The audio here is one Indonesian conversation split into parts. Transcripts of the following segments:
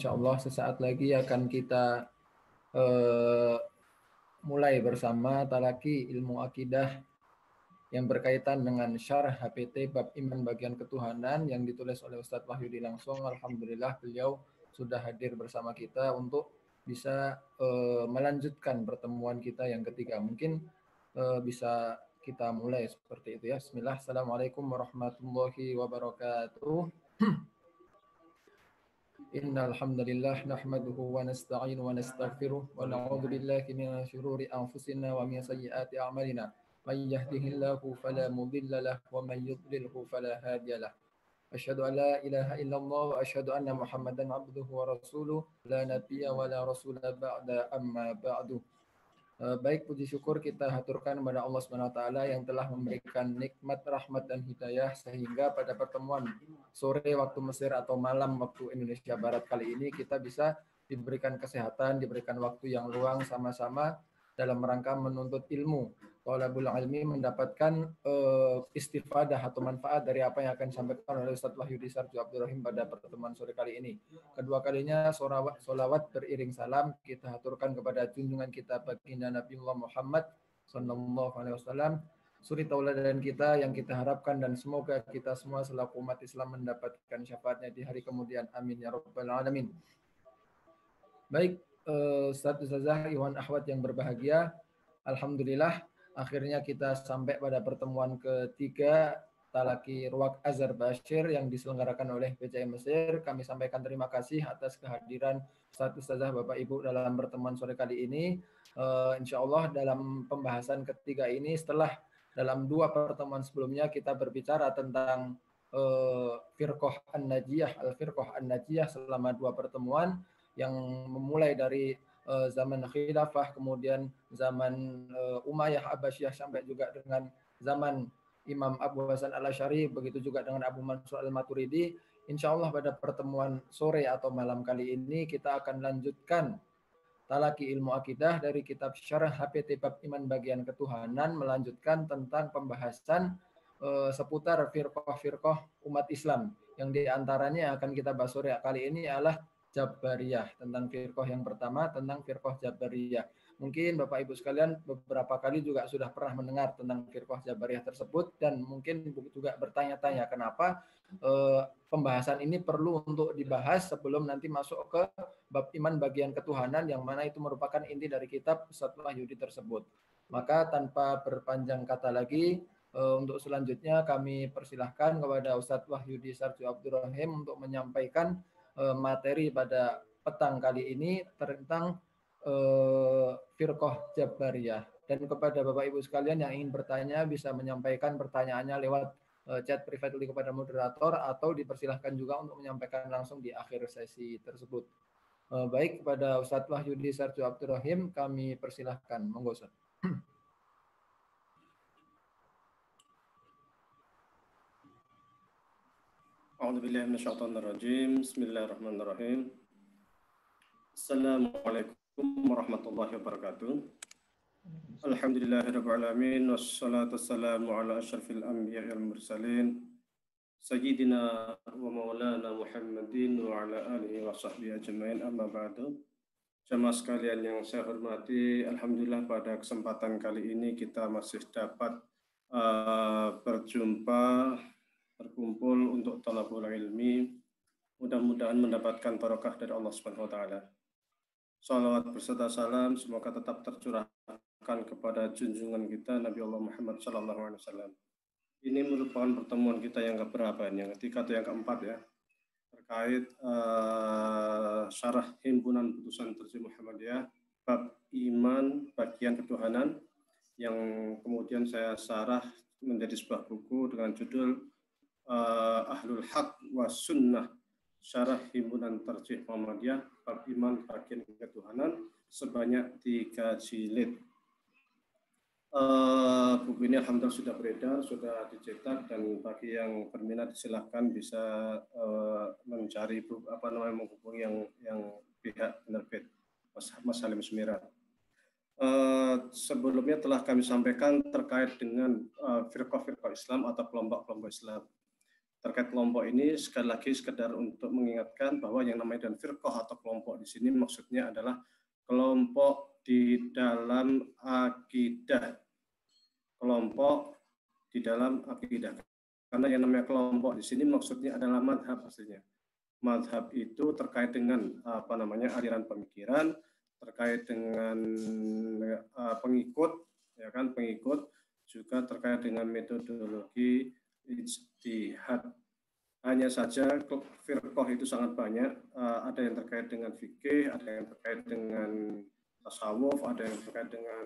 insyaallah sesaat lagi akan kita mulai bersama talaki ilmu akidah yang berkaitan dengan syarah HPT bab iman bagian ketuhanan yang ditulis oleh Ustadz Wahyudi langsung. Alhamdulillah beliau sudah hadir bersama kita untuk bisa melanjutkan pertemuan kita yang ketiga. Mungkin bisa kita mulai seperti itu ya. Bismillah. Assalamualaikum warahmatullahi wabarakatuh. Innal hamdalillah nahmaduhu wa nasta'inuhu wa nastaghfiruh wa na'udzu billahi min shururi anfusina wa min sayyiati a'malina. Man yahdihillahu fala mudilla lahu wa man yudlilhu fala hadiya lahu. Asyhadu an la ilaha illallah wa asyhadu anna Muhammadan abduhu wa rasuluh la nabiyya wa la rasula ba'da amma ba'du. Baik, puji syukur kita haturkan kepada Allah Subhanahu wa taala yang telah memberikan nikmat, rahmat dan hidayah sehingga pada pertemuan sore waktu Mesir atau malam waktu Indonesia Barat kali ini kita bisa diberikan kesehatan, diberikan waktu yang luang sama-sama dalam rangka menuntut ilmu. Thalabul ilmi mendapatkan istifadah atau manfaat dari apa yang akan disampaikan oleh Ustadz Wahyudi Sarjo Abdurrahim pada pertemuan sore kali ini. Kedua kalinya sholawat beriring salam kita haturkan kepada junjungan kita baginda Nabiullah Muhammad sallallahu alaihi wasallam, suri tauladan kita yang kita harapkan dan semoga kita semua selaku umat Islam mendapatkan syafaatnya di hari kemudian. Amin ya rabbal alamin. Baik, Ustadz Ustazah, Iwan Ahwat yang berbahagia, alhamdulillah akhirnya kita sampai pada pertemuan ketiga Talaki Ruwaq Azhar Bashir yang diselenggarakan oleh PCI Mesir. Kami sampaikan terima kasih atas kehadiran Ustadz Ustazah Bapak Ibu dalam pertemuan sore kali ini. Insya Allah dalam pembahasan ketiga ini setelah dalam dua pertemuan sebelumnya kita berbicara tentang Firqah An-Najiyah, Al-Firqah An-Najiyah selama dua pertemuan yang memulai dari zaman khilafah, kemudian zaman Umayyah Abbasiyah sampai juga dengan zaman Imam Abu Hasan Al-Asy'ari, begitu juga dengan Abu Mansur Al-Maturidi. Insya Allah pada pertemuan sore atau malam kali ini kita akan lanjutkan talaki ilmu akidah dari kitab Syarah HPT Bab Iman Bagian Ketuhanan, melanjutkan tentang pembahasan seputar firqah-firqah umat Islam yang diantaranya akan kita bahas sore kali ini adalah Jabariyah, tentang firqah yang pertama tentang firqah Jabariyah. Mungkin Bapak Ibu sekalian beberapa kali juga sudah pernah mendengar tentang firqah Jabariyah tersebut dan mungkin juga bertanya-tanya kenapa pembahasan ini perlu untuk dibahas sebelum nanti masuk ke bab iman bagian ketuhanan yang mana itu merupakan inti dari kitab Ustadz Wahyudi tersebut. Maka tanpa berpanjang kata lagi, untuk selanjutnya kami persilahkan kepada Ustadz Wahyudi Sarjo Abdurrahim untuk menyampaikan materi pada petang kali ini tentang firqah Jabariyah. Dan kepada Bapak Ibu sekalian yang ingin bertanya bisa menyampaikan pertanyaannya lewat chat privately kepada moderator atau dipersilahkan juga untuk menyampaikan langsung di akhir sesi tersebut. Baik, kepada Ustadz Wahyudi Sarjo Abdurrahim kami persilahkan. Monggo Ustadz. A'udzubillahi minasyaitonirrajim. Bismillahirrahmanirrahim. Assalamualaikum warahmatullahi wabarakatuh. Alhamdulillahirabbil alamin wassalatu wassalamu ala asyrafil anbiya'i wal mursalin sayyidina wa maulana Muhammadin wa ala alihi wa sahbihi ajmain, amma ba'du. Jamaah sekalian yang saya hormati, alhamdulillah pada kesempatan kali ini kita masih dapat berkumpul untuk talabul ilmi. Mudah-mudahan mendapatkan barokah dari Allah Subhanahu wa taala. Salawat berserta salam semoga tetap tercurahkan kepada junjungan kita Nabi Allah Muhammad sallallahu alaihi wasallam. Ini merupakan pertemuan kita yang keberapa? Yang ketiga atau yang keempat ya, terkait syarah himpunan putusan terjemah Muhammadiyah bab iman bagian ketuhanan yang kemudian saya syarah menjadi sebuah buku dengan judul Ahlul Haq wa Sunnah, Syarah Himpunan Tarjih Muhammadiyah Bab Iman Bagian Ketuhanan, sebanyak 3 jilid. Buku ini alhamdulillah sudah beredar, sudah dicetak, dan bagi yang berminat silahkan bisa mencari menghubungi yang pihak penerbit Mas Salim Sumirat. Sebelumnya telah kami sampaikan terkait dengan firqah-firqah Islam atau kelompok-kelompok Islam. terkait kelompok ini sekali lagi sekedar untuk mengingatkan bahwa yang namanya dan firqah atau kelompok di sini maksudnya adalah kelompok di dalam akidah. Kelompok di dalam akidah. Karena yang namanya kelompok di sini maksudnya adalah madhab pastinya. Madhab itu terkait dengan aliran pemikiran, terkait dengan pengikut, ya kan, pengikut, juga terkait dengan metodologi ijtihad. Hanya saja firqah itu sangat banyak, ada yang terkait dengan fikih, ada yang terkait dengan tasawuf, ada yang terkait dengan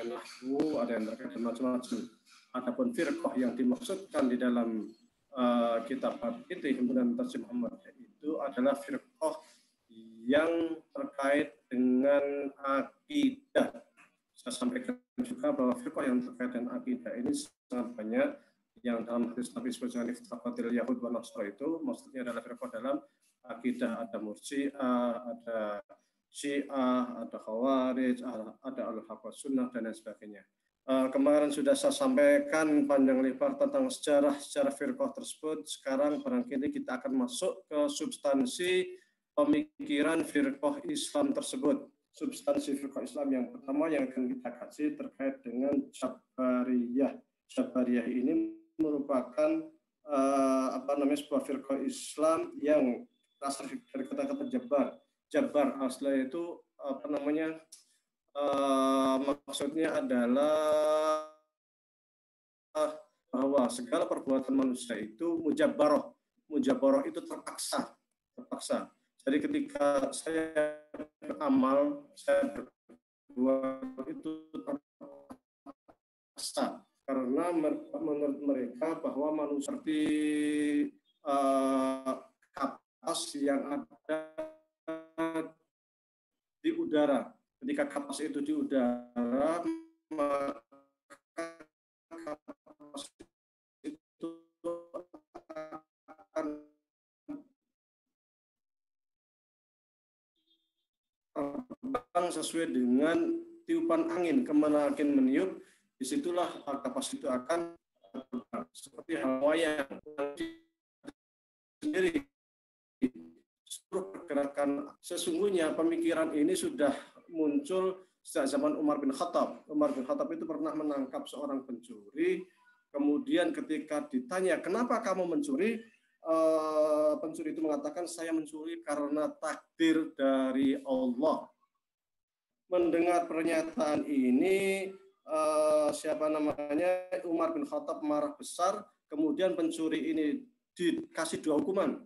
nahwu, ada yang terkait dengan macam-macam. Adapun firqah yang dimaksudkan di dalam kitab itu himpunan Tarjih Muhammad itu adalah firqah yang terkait dengan akidah. Saya sampaikan juga bahwa firqah yang terkait dengan akidah ini sangat banyak. Yang dalam hadis Nabi sebutkan iftaqatil Yahud wa Nasra itu maksudnya adalah firqah dalam akidah. Ada Murji'ah, ada Syiah, ada Khawarij, ada Al-Haqq Sunnah dan lain sebagainya. Kemarin sudah saya sampaikan panjang lebar tentang sejarah firqah tersebut. Sekarang barangkali kita akan masuk ke substansi pemikiran firqah Islam tersebut. Substansi firqah Islam yang pertama yang akan kita kaji terkait dengan Jabariyah. Jabariyah ini merupakan sebuah firqah Islam yang asal dari kata-kata jabar. Jabar asli itu maksudnya adalah bahwa segala perbuatan manusia itu mujabbaroh. Mujabbaroh itu terpaksa. Jadi ketika saya beramal, saya berbuat itu terpaksa. Karena menurut mereka bahwa manusia seperti kapas yang ada di udara. Ketika kapas itu di udara, maka kapas itu akan terbang sesuai dengan tiupan angin. Kemana angin meniup, disitulah kapas itu akan terbang. Seperti wayang sendiri. Pergerakan sesungguhnya pemikiran ini sudah muncul sejak zaman Umar bin Khattab. Umar bin Khattab itu pernah menangkap seorang pencuri. Kemudian ketika ditanya, kenapa kamu mencuri? Pencuri itu mengatakan, saya mencuri karena takdir dari Allah. Mendengar pernyataan ini, Umar bin Khattab marah besar. Kemudian pencuri ini dikasih 2 hukuman.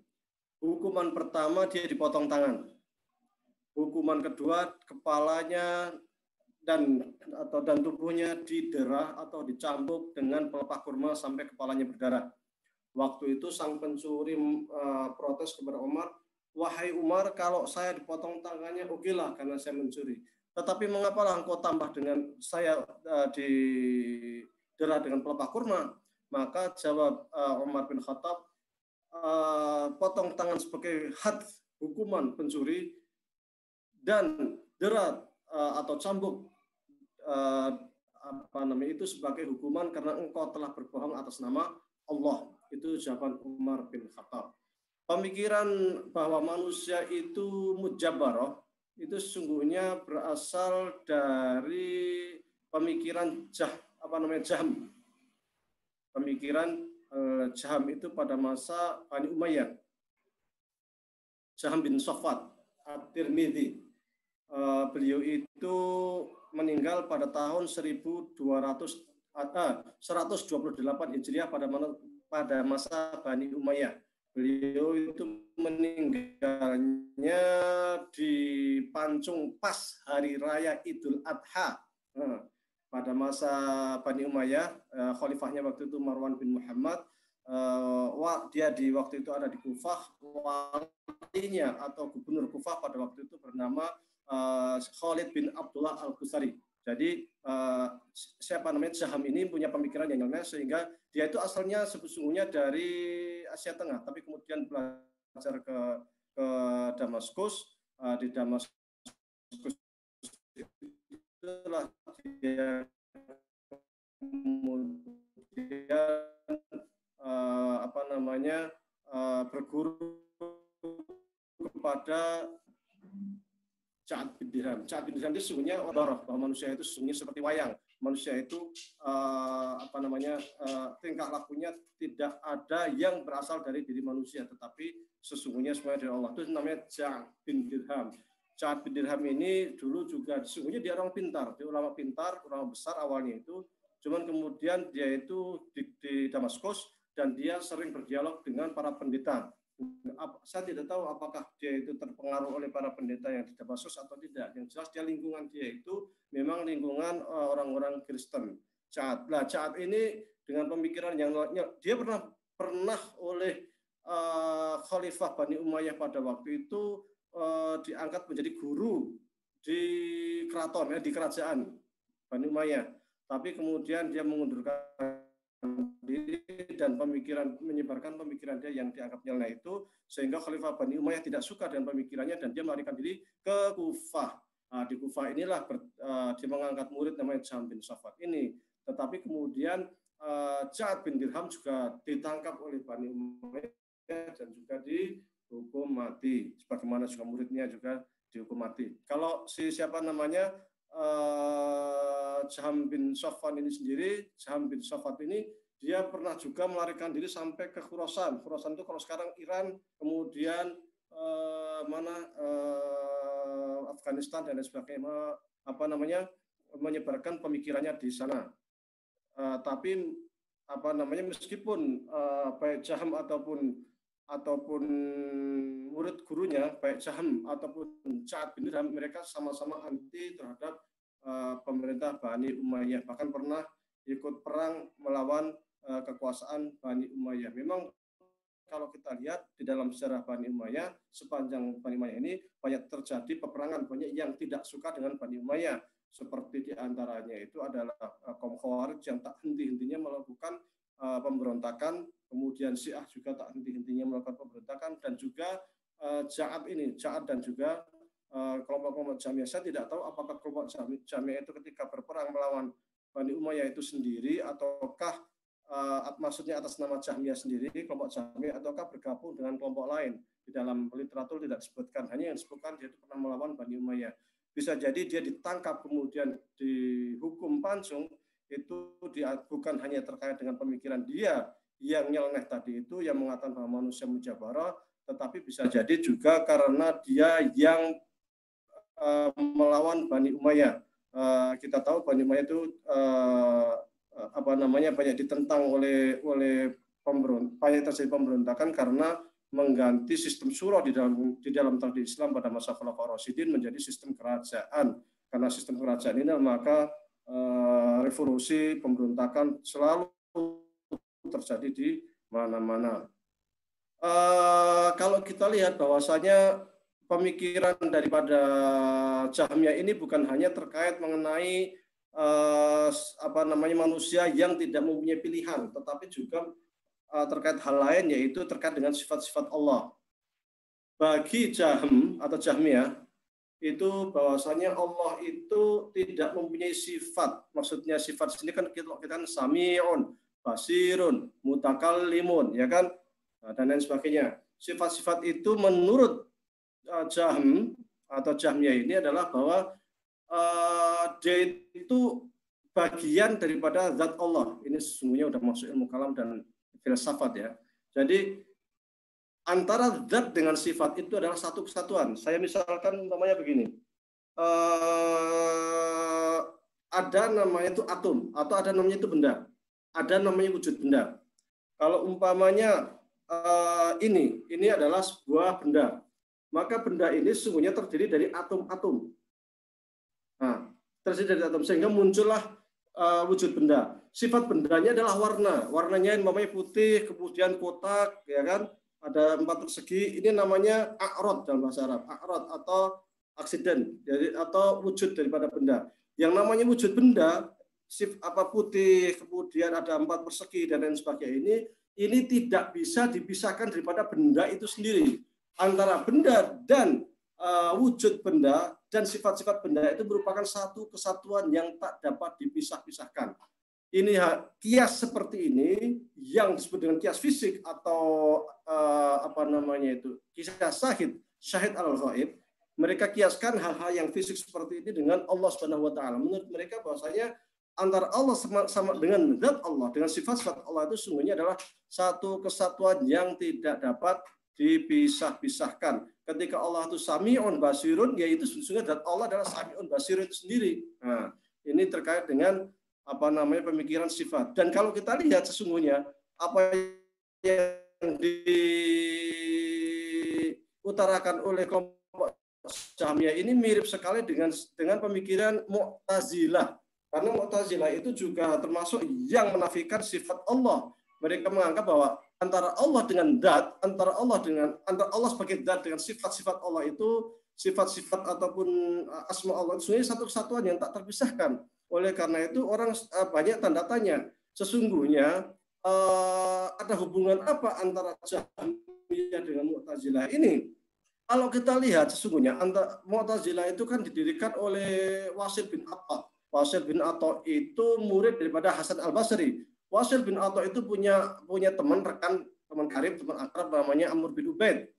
Hukuman pertama dia dipotong tangan. Hukuman kedua kepalanya dan tubuhnya diderah atau dicambuk dengan pelepah kurma sampai kepalanya berdarah. Waktu itu sang pencuri protes kepada Umar, wahai Umar, kalau saya dipotong tangannya okelah karena saya mencuri. Tetapi mengapa engkau tambah dengan saya diderah dengan pelepah kurma? Maka jawab Umar bin Khattab, potong tangan sebagai had hukuman pencuri dan derat atau cambuk itu sebagai hukuman karena engkau telah berbohong atas nama Allah. Itu jawaban Umar bin Khattab. Pemikiran bahwa manusia itu mujabbaroh itu sesungguhnya berasal dari pemikiran Jahm. Pemikiran Jahm itu pada masa Bani Umayyah. Jahm bin Safwat At-Tirmidzi. Beliau itu meninggal pada tahun 128 Hijriah pada masa Bani Umayyah. Beliau itu meninggalnya di Pancung pas hari raya Idul Adha. Pada masa Bani Umayyah, khalifahnya waktu itu Marwan bin Muhammad. Dia di waktu itu ada di Kufah. Walinya atau gubernur Kufah pada waktu itu bernama Khalid bin Abdullah Al-Qusari. Jadi Jahm ini punya pemikiran yang nyeleneh sehingga dia itu asalnya sesungguhnya dari Asia Tengah, tapi kemudian belajar ke Damaskus. Di Damaskus itulah dia kemudian namanya berguru kepada Ja'ad bin Dirham. Ja'ad bin Dirham itu sesungguhnya bahwa manusia itu sesungguhnya seperti wayang. Manusia itu tingkah lakunya tidak ada yang berasal dari diri manusia, tetapi sesungguhnya semuanya dari Allah. Itu namanya Ja'ad bin Dirham. Ja'ad bin Dirham ini dulu juga sesungguhnya dia orang pintar, dia ulama pintar, ulama besar awalnya itu. Cuman kemudian dia itu di Damaskus dan dia sering berdialog dengan para pendeta. Saya tidak tahu apakah dia itu terpengaruh oleh para pendeta yang di Damaskus atau tidak. Yang jelas dia lingkungan dia itu memang lingkungan orang-orang Kristen. Ja'ad. Nah, Ja'ad ini dengan pemikiran yang dia pernah oleh Khalifah Bani Umayyah pada waktu itu diangkat menjadi guru di keraton, di kerajaan Bani Umayyah. Tapi kemudian dia mengundurkan diri dan menyebarkan pemikiran dia yang dianggap nyeleneh itu, sehingga Khalifah Bani Umayyah tidak suka dengan pemikirannya dan dia melarikan diri ke Kufah. Di Kufah inilah dia mengangkat murid namanya Jahm bin Safwan ini. Tetapi kemudian Ja'ad bin Dirham juga ditangkap oleh Bani Umayyah dan juga dihukum mati. Sebagaimana juga muridnya juga dihukum mati. Kalau siapa namanya Jahm bin Safwan ini sendiri, Jahm bin Safwan ini dia pernah juga melarikan diri sampai ke Khurasan. Khurasan itu kalau sekarang Iran, kemudian Afghanistan dan lain sebagainya, menyebarkan pemikirannya di sana. Tapi meskipun baik Jahm ataupun murid gurunya, baik Jahm ataupun Ja'ad bin Dirham, mereka sama-sama anti terhadap pemerintah Bani Umayyah. Bahkan pernah ikut perang melawan kekuasaan Bani Umayyah. Memang kalau kita lihat di dalam sejarah Bani Umayyah, sepanjang Bani Umayyah ini banyak terjadi peperangan, banyak yang tidak suka dengan Bani Umayyah. Seperti diantaranya itu adalah kaum Khawarij yang tak henti-hentinya melakukan pemberontakan, kemudian Syiah juga tak henti-hentinya melakukan pemberontakan, dan juga Ja'ad dan juga kelompok-kelompok Jahmiyah. Saya tidak tahu apakah kelompok Jahmiyah itu ketika berperang melawan Bani Umayyah itu sendiri, ataukah maksudnya atas nama Jahmiyah sendiri, kelompok Jahmiyah, ataukah bergabung dengan kelompok lain. Di dalam literatur tidak disebutkan, hanya yang disebutkan dia itu pernah melawan Bani Umayyah. Bisa jadi dia ditangkap kemudian dihukum pancung, itu bukan hanya terkait dengan pemikiran dia yang nyeleneh tadi itu, yang mengatakan bahwa manusia mujabarah, tetapi bisa jadi juga karena dia yang melawan Bani Umayyah. Kita tahu Bani Umayyah itu banyak ditentang oleh banyak terjadi pemberontakan karena mengganti sistem syura di dalam tauhid Islam pada masa Khulafaur Rasyidin menjadi sistem kerajaan. Karena sistem kerajaan ini, maka revolusi pemberontakan selalu terjadi di mana-mana. Kalau kita lihat bahwasanya pemikiran daripada Jahmiyah ini bukan hanya terkait mengenai manusia yang tidak mempunyai pilihan, tetapi juga terkait hal lain, yaitu terkait dengan sifat-sifat Allah. Bagi Jahm atau Jahmiyah itu bahwasanya Allah itu tidak mempunyai sifat. Maksudnya sifat sini kan kita kan sami'un, basirun, mutakallimun, ya kan, dan lain sebagainya. Sifat-sifat itu menurut Jahm atau Jahmiyah ini adalah bahwa dia itu bagian daripada zat Allah. Ini sesungguhnya sudah masuk ilmu kalam dan filsafat ya. Jadi antara zat dengan sifat itu adalah satu kesatuan. Saya misalkan umpamanya begini. Ada namanya itu atom, atau ada namanya itu benda. Ada namanya wujud benda. Kalau umpamanya ini adalah sebuah benda, maka benda ini sesungguhnya terdiri dari atom-atom. Nah, terdiri dari atom sehingga muncullah wujud benda. Sifat bendanya adalah warna. Warnanya umpamanya putih, kemudian kotak, ya kan? Ada 4 persegi. Ini namanya a'rad dalam bahasa Arab. A'rad atau aksiden, jadi atau wujud daripada benda. Yang namanya wujud benda, putih, kemudian ada 4 persegi dan lain sebagainya, ini tidak bisa dipisahkan daripada benda itu sendiri. Antara benda dan wujud benda dan sifat-sifat benda itu merupakan satu kesatuan yang tak dapat dipisah-pisahkan. ini kias seperti ini yang disebut dengan kias fisik atau kisah syahid al-ghaib, mereka kiaskan hal-hal yang fisik seperti ini dengan Allah Subhanahu wa taala. Menurut mereka bahwasanya antara Allah sama dengan zat Allah, dengan sifat-sifat Allah itu sungguhnya adalah satu kesatuan yang tidak dapat dipisah-pisahkan. Ketika Allah itu Sami'un Basirun, yaitu sesungguhnya zat Allah adalah Sami'un Basirun itu sendiri. Nah, ini terkait dengan pemikiran sifat. Dan kalau kita lihat sesungguhnya apa yang diutarakan oleh kelompok Jahmiyah ini mirip sekali dengan pemikiran Mu'tazilah. Karena Mu'tazilah itu juga termasuk yang menafikan sifat Allah. Mereka menganggap bahwa antara Allah dengan zat, antara Allah sebagai zat dengan sifat-sifat Allah itu, sifat-sifat ataupun asma Allah itu sebenarnya satu kesatuan yang tak terpisahkan. Oleh karena itu orang banyak tanda tanya. Sesungguhnya ada hubungan apa antara Jahmiyah dengan Mu'tazilah ini? Kalau kita lihat sesungguhnya Mu'tazilah itu kan didirikan oleh Wasil bin Atta. Wasil bin Atta itu murid daripada Hasan al-Basri. Wasil bin Atta itu punya teman karib, teman akrab namanya Amr bin Ubaid.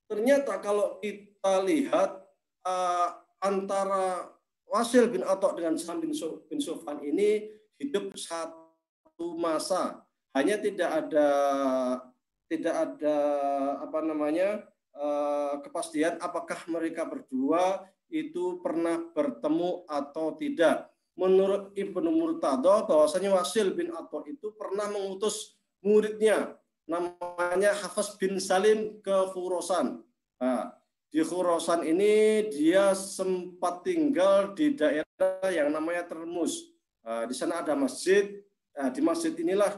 Ternyata kalau kita lihat antara Wasil bin Atta dengan Jaham bin Sofwan ini hidup satu masa. Hanya tidak ada kepastian apakah mereka berdua itu pernah bertemu atau tidak. Menurut Ibnu Murtada bahwasanya Wasil bin Atta itu pernah mengutus muridnya namanya Hafs bin Salim ke Khurasan. Nah, di Khurasan ini dia sempat tinggal di daerah yang namanya Termus. Di sana ada masjid. Di masjid inilah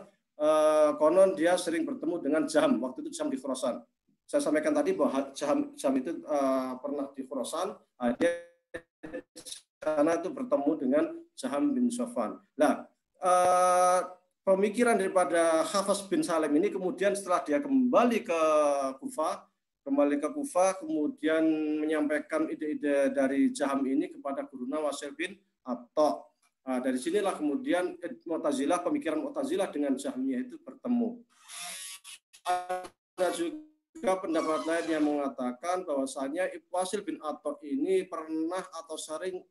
konon dia sering bertemu dengan Jaham. Waktu itu Jaham di Khurasan. Saya sampaikan tadi bahwa Jaham itu pernah di Khurasan. Dia karena itu bertemu dengan Jaham bin Sofwan. Nah, pemikiran daripada Hafs bin Salim ini kemudian setelah dia kembali ke Kufah, kemudian menyampaikan ide-ide dari Jaham ini kepada guruna Wasil bin Atta. Dari sinilah kemudian pemikiran Mu'tazilah dengan Jahmiyah itu bertemu. Ada juga pendapat lain yang mengatakan bahwasanya Wasil bin Atta ini pernah atau sering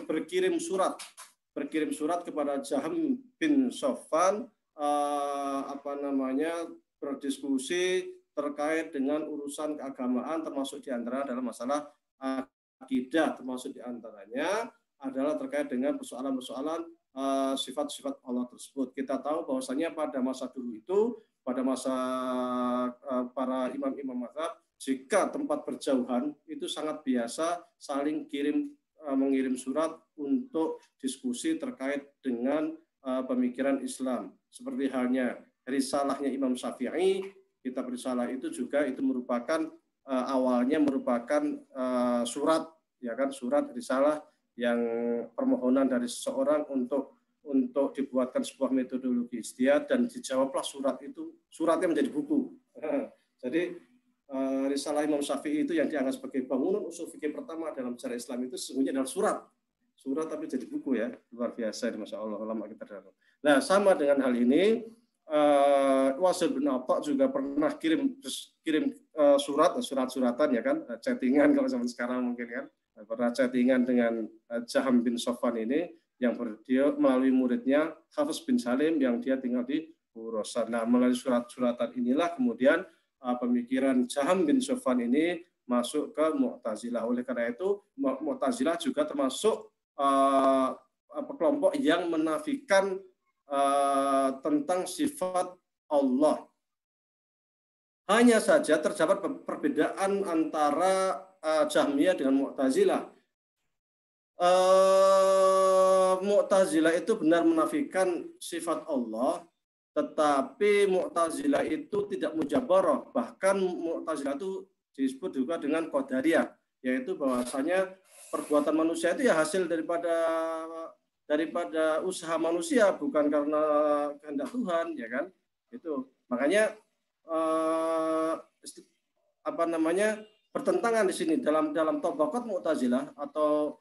berkirim surat kepada Jaham bin Sofwan berdiskusi terkait dengan urusan keagamaan, termasuk diantara dalam masalah akidah, termasuk diantaranya adalah terkait dengan persoalan-persoalan sifat-sifat Allah tersebut. Kita tahu bahwasanya pada masa dulu itu, pada masa para imam-imam mazhab, jika tempat berjauhan itu sangat biasa saling mengirim surat untuk diskusi terkait dengan pemikiran Islam. Seperti halnya risalahnya Imam Syafi'i, kitab risalah itu juga itu merupakan awalnya merupakan surat, ya kan, surat risalah yang permohonan dari seseorang untuk dibuatkan sebuah metodologi ijtihad, dan dijawablah suratnya menjadi buku. Jadi risalah Imam Syafi'i itu yang dianggap sebagai bangunan usul fikih pertama dalam sejarah Islam itu sesungguhnya adalah surat tapi jadi buku, ya, luar biasa, masya Allah ulama kita dalam. Nah, sama dengan hal ini Wasil bin Atta juga pernah kirim surat-suratan, ya kan, chattingan kalau zaman sekarang mungkin kan, pernah chattingan dengan Jaham bin Sofwan ini yang dia melalui muridnya Hafs bin Salim yang dia tinggal di Khurasan. Nah, melalui surat-suratan inilah kemudian pemikiran Jaham bin Sofwan ini masuk ke Mu'tazilah. Oleh karena itu Mu'tazilah juga termasuk kelompok yang menafikan tentang sifat Allah. Hanya saja terdapat perbedaan antara Jahmiyah dengan Mu'tazilah. Mu'tazilah itu benar menafikan sifat Allah, tetapi Mu'tazilah itu tidak mujabarah. Bahkan Mu'tazilah itu disebut juga dengan Qadariyah, yaitu bahwasanya perbuatan manusia itu ya hasil daripada usaha manusia, bukan karena kehendak Tuhan, ya kan? Itu makanya bertentangan di sini dalam tabaqat Mu'tazilah atau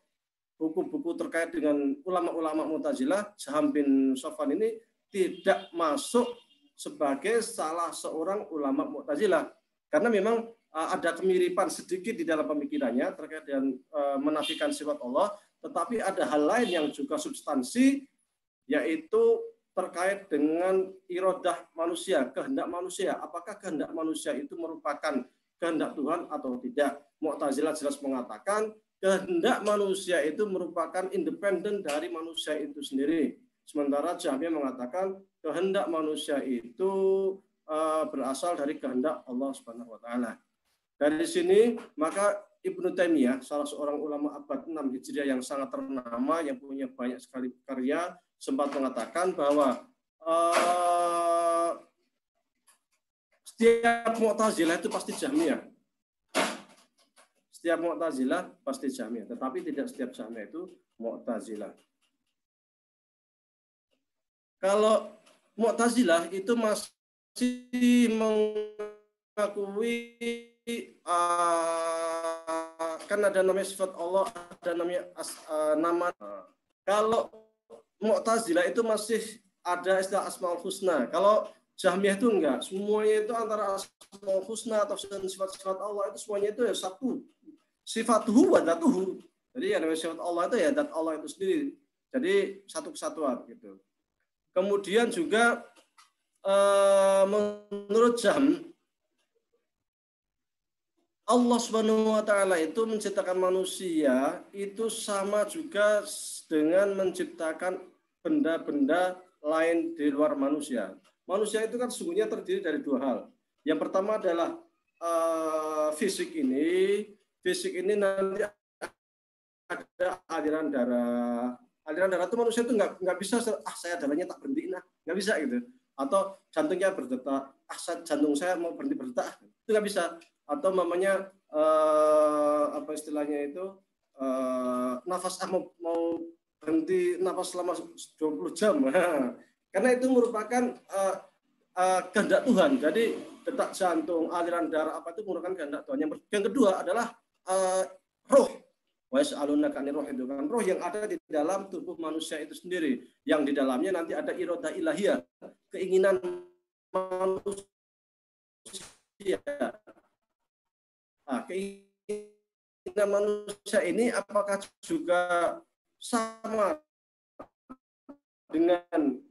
buku-buku terkait dengan ulama-ulama Mu'tazilah, Jaham bin Safwan ini tidak masuk sebagai salah seorang ulama Mu'tazilah. Karena memang ada kemiripan sedikit di dalam pemikirannya terkait dengan menafikan sifat Allah, tetapi ada hal lain yang juga substansi, yaitu terkait dengan iradah manusia, kehendak manusia. Apakah kehendak manusia itu merupakan kehendak Tuhan atau tidak? Mu'tazilah jelas mengatakan kehendak manusia itu merupakan independen dari manusia itu sendiri. Sementara Jahmiyah mengatakan kehendak manusia itu berasal dari kehendak Allah Subhanahu wa taala. Dari sini maka Ibnu Taimiyah, salah seorang ulama abad 6 Hijriah yang sangat ternama, yang punya banyak sekali karya, sempat mengatakan bahwa setiap Mu'tazilah itu pasti Jahmiyah. Setiap Mu'tazilah pasti Jahmiyah, tetapi tidak setiap Jahmiyah itu Mu'tazilah. Kalau Mu'tazilah itu masih mengakui kan ada namanya sifat Allah, ada namanya nama. Kalau Mu'tazilah itu masih ada istilah Asmaul Husna. Kalau Jahmiyah itu enggak. Semuanya itu antara Asmaul Husna atau sifat-sifat Allah itu semuanya itu ya satu. Sifatuhu wa dzatuhu. Jadi yang namanya sifat Allah itu ya zat Allah itu sendiri. Jadi satu kesatuan gitu. Kemudian juga menurut Jahm, Allah Subhanahu wa taala itu menciptakan manusia itu sama juga dengan menciptakan benda-benda lain di luar manusia. Manusia itu kan sesungguhnya terdiri dari dua hal. Yang pertama adalah fisik ini. Fisik ini nanti ada aliran darah. Aliran darah itu manusia itu nggak bisa saya darahnya tak berhenti, nggak bisa gitu. Atau jantungnya berdetak, jantung saya mau berhenti berdetak, itu nggak bisa. Atau mamanya apa istilahnya itu nafas mau berhenti nafas selama 20 jam. Karena itu merupakan kehendak Tuhan. Jadi detak jantung, aliran darah apa itu merupakan kehendak Tuhan. Yang kedua adalah roh. Wa yas'alunaka 'anir roh, itu kan roh yang ada di dalam tubuh manusia itu sendiri, yang di dalamnya nanti ada iradah ilahiyah, keinginan manusia. Nah, keinginan manusia ini apakah juga sama dengan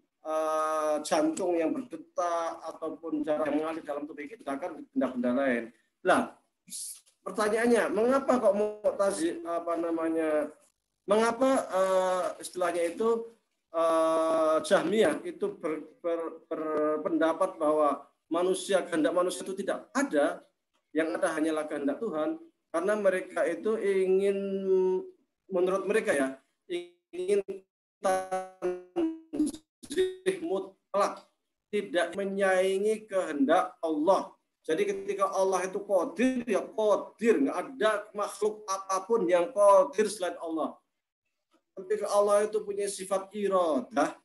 jantung yang berdetak ataupun darah yang mengalir dalam tubuh kita, kan benda-benda lain. Nah, pertanyaannya, mengapa kok mengapa istilahnya itu Jahmiyah itu berpendapat bahwa kehendak manusia itu tidak ada, yang ada hanyalah kehendak Tuhan, karena mereka itu ingin, menurut mereka ya, ingin tanzih mutlak, tidak menyaingi kehendak Allah. Jadi ketika Allah itu qadir, ya qadir, nggak ada makhluk apapun yang qadir selain Allah. Ketika Allah itu punya sifat iradah,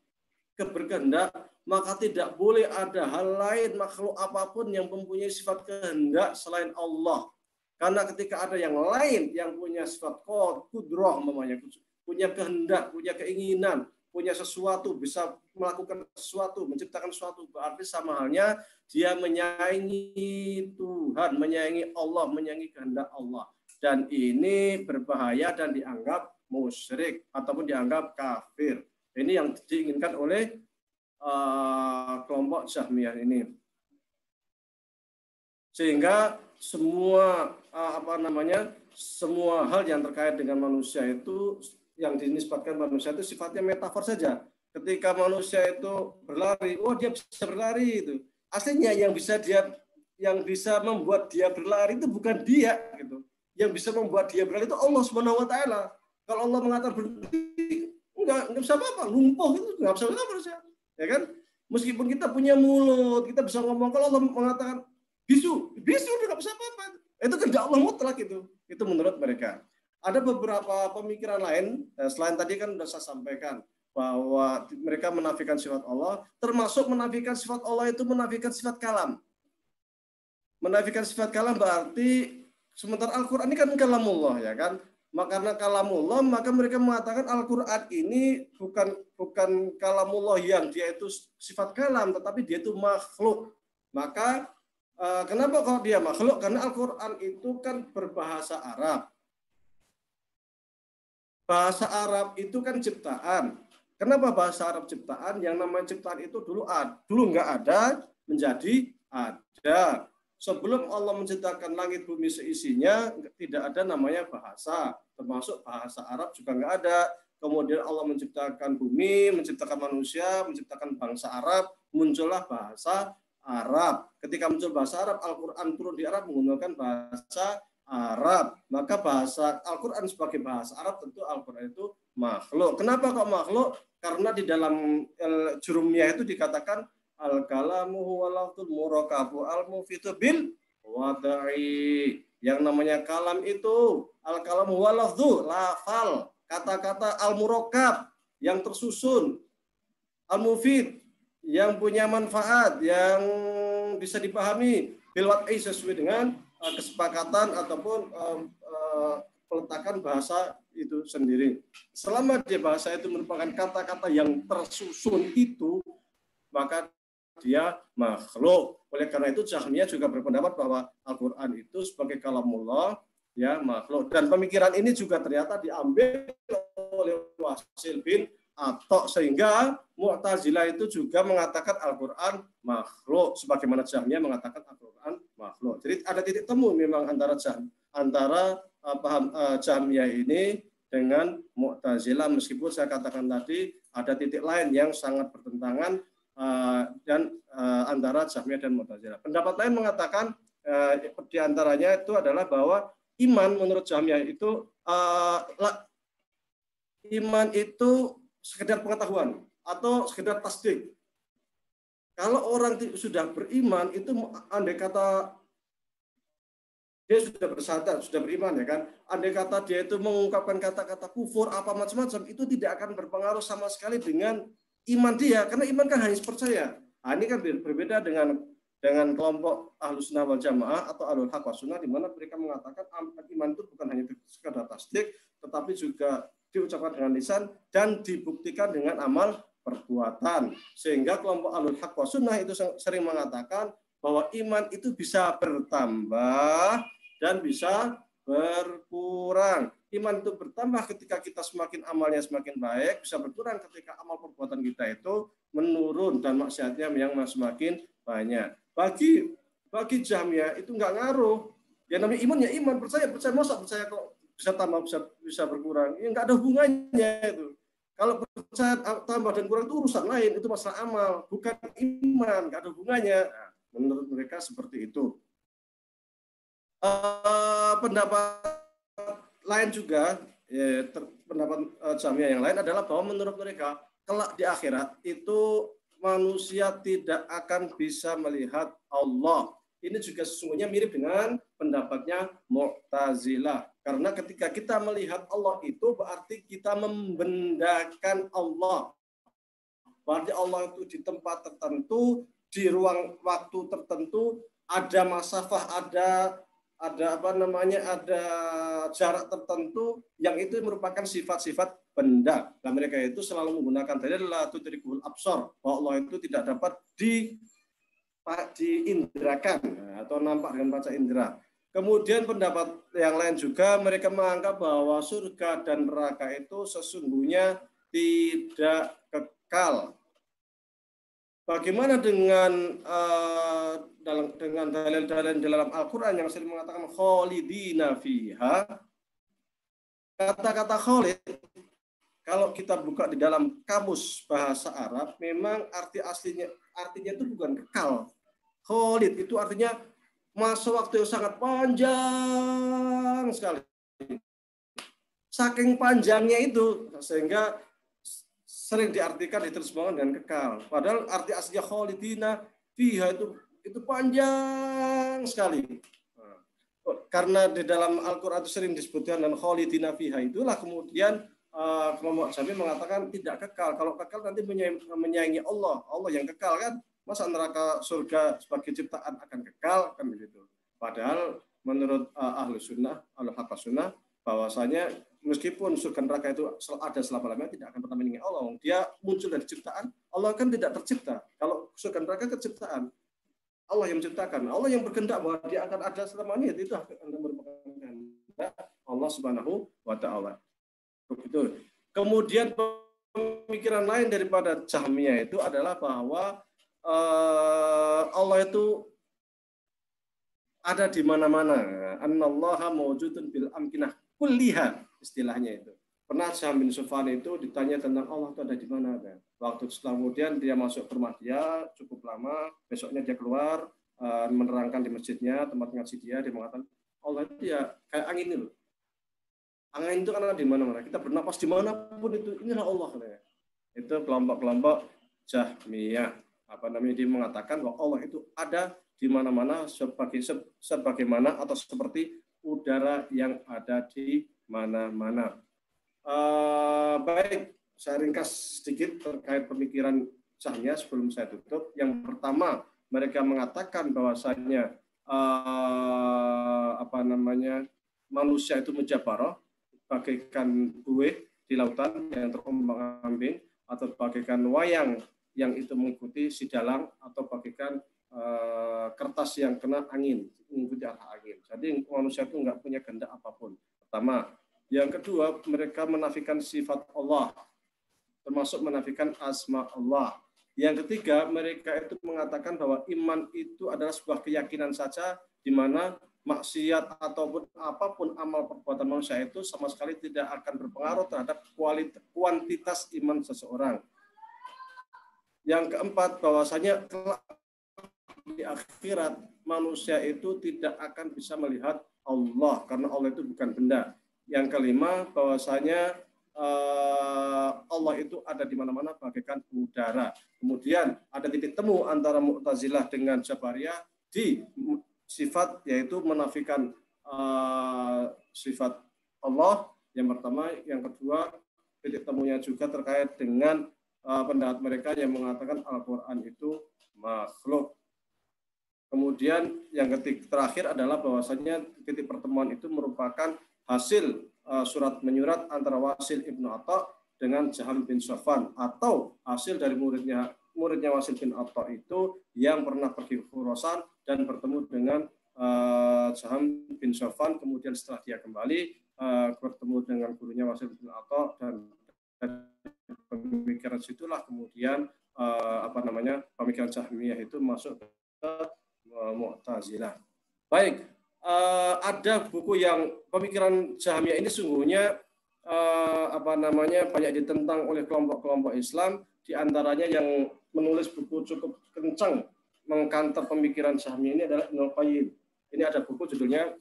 keberkehendak, maka tidak boleh ada hal lain makhluk apapun yang mempunyai sifat kehendak selain Allah. Karena ketika ada yang lain yang punya sifat qudrah, punya kehendak, punya keinginan, punya sesuatu, bisa melakukan sesuatu, menciptakan sesuatu, berarti sama halnya dia menyaingi Tuhan, menyaingi Allah, menyaingi kehendak Allah. Dan ini berbahaya dan dianggap musyrik ataupun dianggap kafir. Ini yang diinginkan oleh kelompok Jahmiyah ini. Sehingga semua semua hal yang terkait dengan manusia itu, yang dinisbatkan manusia itu sifatnya metafor saja. Ketika manusia itu berlari, dia bisa berlari itu. Aslinya yang bisa membuat dia berlari itu bukan dia gitu. Yang bisa membuat dia berlari itu Allah Subhanahu wa taala. Kalau Allah mengatakan berhenti, enggak bisa apa-apa, lumpuh itu enggak bisa apa-apa. Ya kan? Meskipun kita punya mulut, kita bisa ngomong, kalau Allah mengatakan bisu enggak bisa apa-apa. Itu kehendak Allah mutlak itu. Itu menurut mereka. Ada beberapa pemikiran lain, selain tadi kan sudah saya sampaikan, bahwa mereka menafikan sifat Allah, termasuk menafikan sifat Allah itu menafikan sifat kalam. Menafikan sifat kalam berarti, sementara Al-Quran ini kan kalamullah, ya kan? karena kalamullah, maka mereka mengatakan Al-Quran ini bukan kalamullah yang dia itu sifat kalam, tetapi dia itu makhluk. Maka kenapa kalau dia makhluk? Karena Al-Quran itu kan berbahasa Arab. Bahasa Arab itu kan ciptaan. Kenapa bahasa Arab ciptaan? Yang namanya ciptaan itu dulu nggak ada, menjadi ada. Sebelum Allah menciptakan langit bumi seisinya, tidak ada namanya bahasa. Termasuk bahasa Arab juga nggak ada. Kemudian Allah menciptakan bumi, menciptakan manusia, menciptakan bangsa Arab, muncullah bahasa Arab. Ketika muncul bahasa Arab, Al-Quran turun di Arab menggunakan bahasa Arab. Maka bahasa Al-Quran sebagai bahasa Arab tentu Al-Quran itu makhluk. Kenapa kok makhluk? Karena di dalam jurumiyah itu dikatakan al-kalamu huwa lafzul murakabu al-mufitu bil wada'i. Yang namanya kalam itu al-kalamu huwa lafzu, lafal, kata-kata al-murakab yang tersusun, al-mufid yang punya manfaat, yang bisa dipahami bil wad'i sesuai dengan kesepakatan ataupun peletakan bahasa itu sendiri. Selama dia bahasa itu merupakan kata-kata yang tersusun itu, maka dia makhluk. Oleh karena itu Jahmiyah juga berpendapat bahwa Al-Quran itu sebagai kalamullah, ya makhluk. Dan pemikiran ini juga ternyata diambil oleh Wasil bin Atok, sehingga Mu'tazilah itu juga mengatakan Al-Quran makhluk, sebagaimana Jahmiyah mengatakan Al-Quran makhluk. Jadi ada titik temu memang antara paham Jahmiyah ini dengan Mu'tazilah, meskipun saya katakan tadi ada titik lain yang sangat bertentangan dan antara Jahmiyah dan Mu'tazilah. Pendapat lain mengatakan di antaranya itu adalah bahwa iman menurut Jahmiyah itu iman itu sekedar pengetahuan atau sekedar tasdik. Kalau orang sudah beriman itu andai kata dia sudah bersadar, sudah beriman ya kan. Andai kata dia itu mengungkapkan kata-kata kufur apa macam-macam, itu tidak akan berpengaruh sama sekali dengan iman dia, karena iman kan hanya percaya. Nah, ini kan berbeda dengan kelompok Ahlus Sunnah wal Jamaah atau Ahlul Haq was Sunnah, di mana mereka mengatakan iman itu bukan hanya sekadar tasdik, tetapi juga diucapkan dengan lisan dan dibuktikan dengan amal perbuatan. Sehingga kelompok Ahlul Haq was Sunnah itu sering mengatakan bahwa iman itu bisa bertambah dan bisa berkurang. Iman itu bertambah ketika kita semakin amalnya semakin baik, bisa berkurang ketika amal perbuatan kita itu menurun dan maksiatnya yang semakin banyak. Bagi Jahmiyah itu nggak ngaruh. Ya namanya iman ya iman, percaya masa percaya kok bisa tambah bisa berkurang. Ya nggak ada hubungannya itu. Kalau percaya tambah dan kurang itu urusan lain, itu masalah amal, bukan iman, nggak ada hubungannya. Nah, menurut mereka seperti itu. Pendapat lain juga, pendapat Jahmiyah yang lain adalah bahwa menurut mereka kelak di akhirat itu manusia tidak akan bisa melihat Allah. Ini juga sesungguhnya mirip dengan pendapatnya Mu'tazilah. Karena ketika kita melihat Allah itu berarti kita membendakan Allah. Berarti Allah itu di tempat tertentu, di ruang waktu tertentu, ada masafah, ada jarak tertentu yang itu merupakan sifat-sifat benda. Dan mereka itu selalu menggunakan dalil la tudrikul absar, bahwa Allah itu tidak dapat diindrakan atau nampak dengan panca indera. Kemudian pendapat yang lain juga mereka menganggap bahwa surga dan neraka itu sesungguhnya tidak kekal. Bagaimana dengan dalil-dalil dalam Al-Quran yang sering mengatakan khalidina fiha? Kata-kata khalid, kalau kita buka di dalam kamus bahasa Arab, memang artinya itu bukan kekal. Khalid itu artinya masa waktu yang sangat panjang sekali. Saking panjangnya itu sehingga sering diartikan diterjemahkan dengan kekal. Padahal arti aslinya khalidina fiha itu panjang sekali. Karena di dalam Al-Quran itu sering disebutkan dengan khalidina fiha, itulah kemudian kelompok Jahmiyah mengatakan tidak kekal. Kalau kekal nanti menyaingi Allah. Allah yang kekal kan. Masa neraka surga sebagai ciptaan akan kekal kan begitu. Padahal menurut Ahlus Sunnah, Ahlul Haq was Sunnah, bahwasanya meskipun surga neraka itu ada selama-lamanya tidak akan pernah meninggal Allah. Dia muncul dari ciptaan, Allah kan tidak tercipta. Kalau surga neraka ciptaan, Allah yang menciptakan, Allah yang berkehendak bahwa dia akan ada selamanya, itu akan merupakan kehendak Allah Subhanahu wa taala. Begitu. Kemudian pemikiran lain daripada Jahmiyah itu adalah bahwa Allah itu ada di mana-mana. Annallaha mawjudun bil amkinah kulliha, istilahnya itu. Pernah Jahm bin Safwan itu ditanya tentang Allah itu ada di mana. Waktu setelah kemudian dia masuk ke rumah dia cukup lama, besoknya dia keluar menerangkan di masjidnya, tempat ngaji dia mengatakan Allah itu ya kayak angin itu. Angin itu kan ada di mana-mana. Kita bernapas dimanapun itu, inilah Allah. Itu kelompok-kelompok Jahmiyah. Dia mengatakan bahwa Allah itu ada di mana-mana sebagaimana atau seperti udara yang ada di mana-mana. Baik, saya ringkas sedikit terkait pemikiran Jahmiyah sebelum saya tutup. Yang pertama, mereka mengatakan bahwasanya manusia itu menjabarah bagaikan buih di lautan yang terombang-ambing, atau bagaikan wayang yang itu mengikuti si dalang, atau bagaikan kertas yang kena angin, mengikuti arah angin. Jadi manusia itu nggak punya kehendak apapun. Pertama. Yang kedua, mereka menafikan sifat Allah, termasuk menafikan asma Allah. Yang ketiga, mereka itu mengatakan bahwa iman itu adalah sebuah keyakinan saja, di mana maksiat ataupun apapun amal perbuatan manusia itu sama sekali tidak akan berpengaruh terhadap kuantitas iman seseorang. Yang keempat, bahwasanya di akhirat manusia itu tidak akan bisa melihat Allah karena Allah itu bukan benda. Yang kelima, bahwasanya Allah itu ada di mana-mana bagaikan udara. Kemudian ada titik temu antara Mu'tazilah dengan Jabariyah di sifat, yaitu menafikan sifat Allah yang pertama. Yang kedua, titik temunya juga terkait dengan pendapat mereka yang mengatakan Al-Quran itu makhluk. Kemudian yang terakhir adalah bahwasanya titik pertemuan itu merupakan hasil surat menyurat antara Wasil Ibnu Atha dengan Jahm bin Safwan, atau hasil dari muridnya Wasil bin Atha itu yang pernah pergi ke Khurasan dan bertemu dengan Jahm bin Safwan. Kemudian setelah dia kembali bertemu dengan gurunya Wasil bin Atha, dan pemikiran situlah kemudian pemikiran Jahmiyah itu masuk ke Mu'tazilah. Baik, ada buku yang pemikiran Jahmiyah ini sungguhnya banyak ditentang oleh kelompok-kelompok Islam. Di antaranya yang menulis buku cukup kencang mengkanter pemikiran Jahmiyah ini adalah Ibnu Qayyim. Ini ada buku judulnya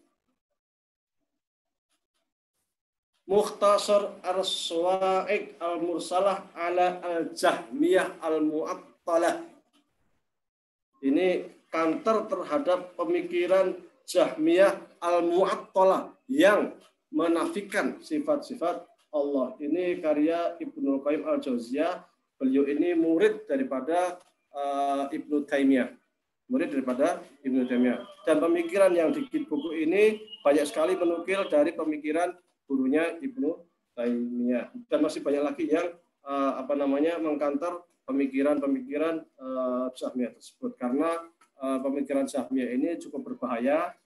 Mukhtasar Ar-Sawa'iq Al-Mursalah ala Al-Jahmiyah Al-Mu'attalah. Ini kanter terhadap pemikiran Jahmiyah Al-Mu'attalah yang menafikan sifat-sifat Allah. Ini karya Ibnu Qayyim Al-Jauziyah. Beliau ini murid daripada Ibnu Taimiyah. Dan pemikiran yang di buku ini banyak sekali menukil dari pemikiran gurunya Ibnu Taimiyah. Dan masih banyak lagi yang mengkanter pemikiran-pemikiran Jahmiyah tersebut, karena pemikiran Jahmiyah ini cukup berbahaya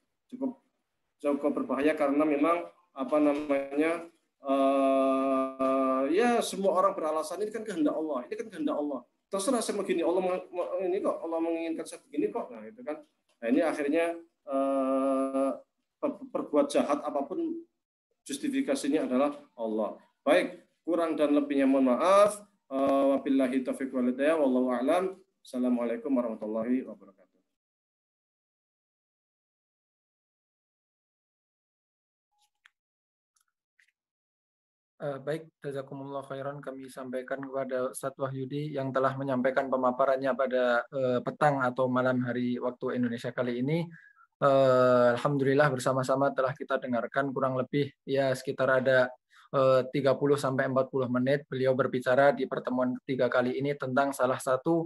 karena memang semua orang beralasan ini kan kehendak Allah, terserah saya begini, Allah menginginkan saya begini kok. Nah itu kan, ini akhirnya berbuat jahat apapun justifikasinya adalah Allah. Baik, kurang dan lebihnya mohon maaf. Wabillahi taufiq wal hidayah, wallahu a'lam. Assalamualaikum warahmatullahi wabarakatuh. Baik, jazakumullah khairan, kami sampaikan kepada Ustaz Wahyudi yang telah menyampaikan pemaparannya pada petang atau malam hari waktu Indonesia kali ini. Alhamdulillah bersama-sama telah kita dengarkan kurang lebih ya sekitar ada 30-40 menit beliau berbicara di pertemuan ketiga kali ini tentang salah satu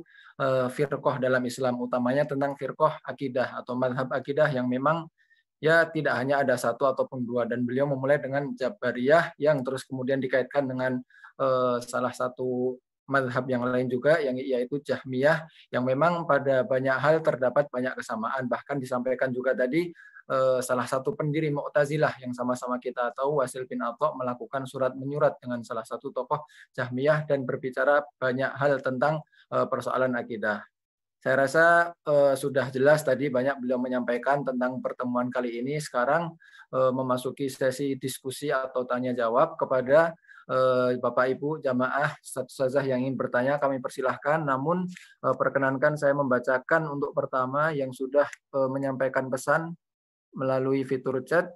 firqah dalam Islam, utamanya tentang firqah akidah atau mazhab akidah yang memang ya tidak hanya ada satu ataupun dua, dan beliau memulai dengan Jabariyah yang terus kemudian dikaitkan dengan salah satu mazhab yang lain juga, yang yaitu Jahmiyah, yang memang pada banyak hal terdapat banyak kesamaan. Bahkan disampaikan juga tadi salah satu pendiri Mu'tazilah yang sama-sama kita tahu, Wasil bin Atha, melakukan surat menyurat dengan salah satu tokoh Jahmiyah dan berbicara banyak hal tentang persoalan akidah. Saya rasa sudah jelas tadi banyak beliau menyampaikan tentang pertemuan kali ini. Sekarang memasuki sesi diskusi atau tanya jawab kepada Bapak Ibu jamaah ustazah yang ingin bertanya, kami persilahkan. Namun perkenankan saya membacakan untuk pertama yang sudah menyampaikan pesan melalui fitur chat.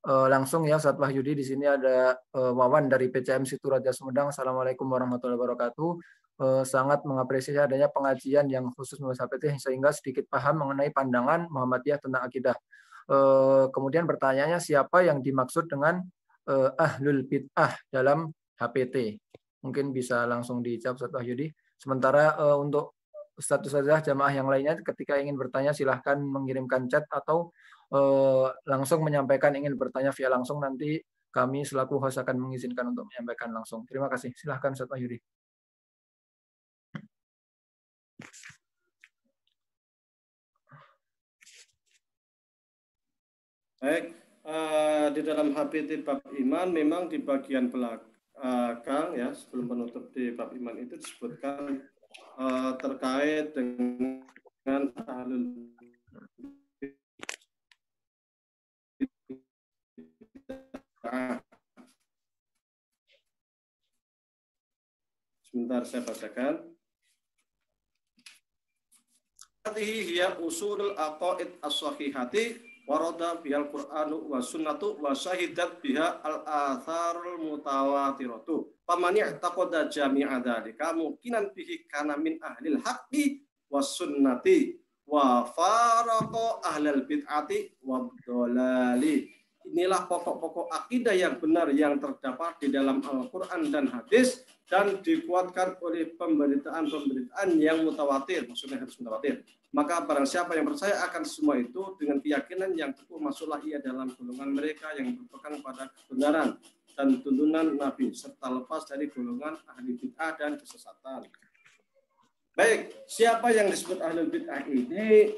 Langsung ya Ustaz Wahyudi, di sini ada Wawan dari PCM Situ Raja Sumedang. Assalamualaikum warahmatullahi wabarakatuh. Sangat mengapresiasi adanya pengajian yang khusus membahas HPT sehingga sedikit paham mengenai pandangan Muhammadiyah tentang akidah. Kemudian pertanyaannya, siapa yang dimaksud dengan ahlul bid'ah dalam HPT? Mungkin bisa langsung dijawab Ustaz Wahyudi. Sementara untuk Ustaz-ustazah jamaah yang lainnya ketika ingin bertanya silahkan mengirimkan chat atau langsung menyampaikan ingin bertanya via langsung. Nanti kami selaku host akan mengizinkan untuk menyampaikan langsung. Terima kasih. Silahkan Ustaz Wahyudi. Baik, di dalam HPT bab iman memang di bagian belakang ya, sebelum penutup di bab iman itu disebutkan terkait dengan ahlul bid'ah. Sebentar saya bacakan. Hadhihi hiya usulul aqaid as-sahihati warada bihal Qur'anu wa sunnatu wa syahidat biha al-atharul mutawatiratu. Faman i'taqada jami'a dzalika mungkinan bihi kana min ahlil haqqi was sunnati wa faraqa ahlal bid'ati wa dhalali. Inilah pokok-pokok akidah yang benar yang terdapat di dalam Al-Quran dan hadis dan dikuatkan oleh pemberitaan-pemberitaan yang mutawatir, maksudnya harus mutawatir. Maka barang siapa yang percaya akan semua itu dengan keyakinan yang teguh, masuklah ia dalam golongan mereka yang berpegang pada kebenaran dan tuntunan Nabi serta lepas dari golongan ahli bid'ah dan kesesatan. Baik, siapa yang disebut ahli bid'ah ini?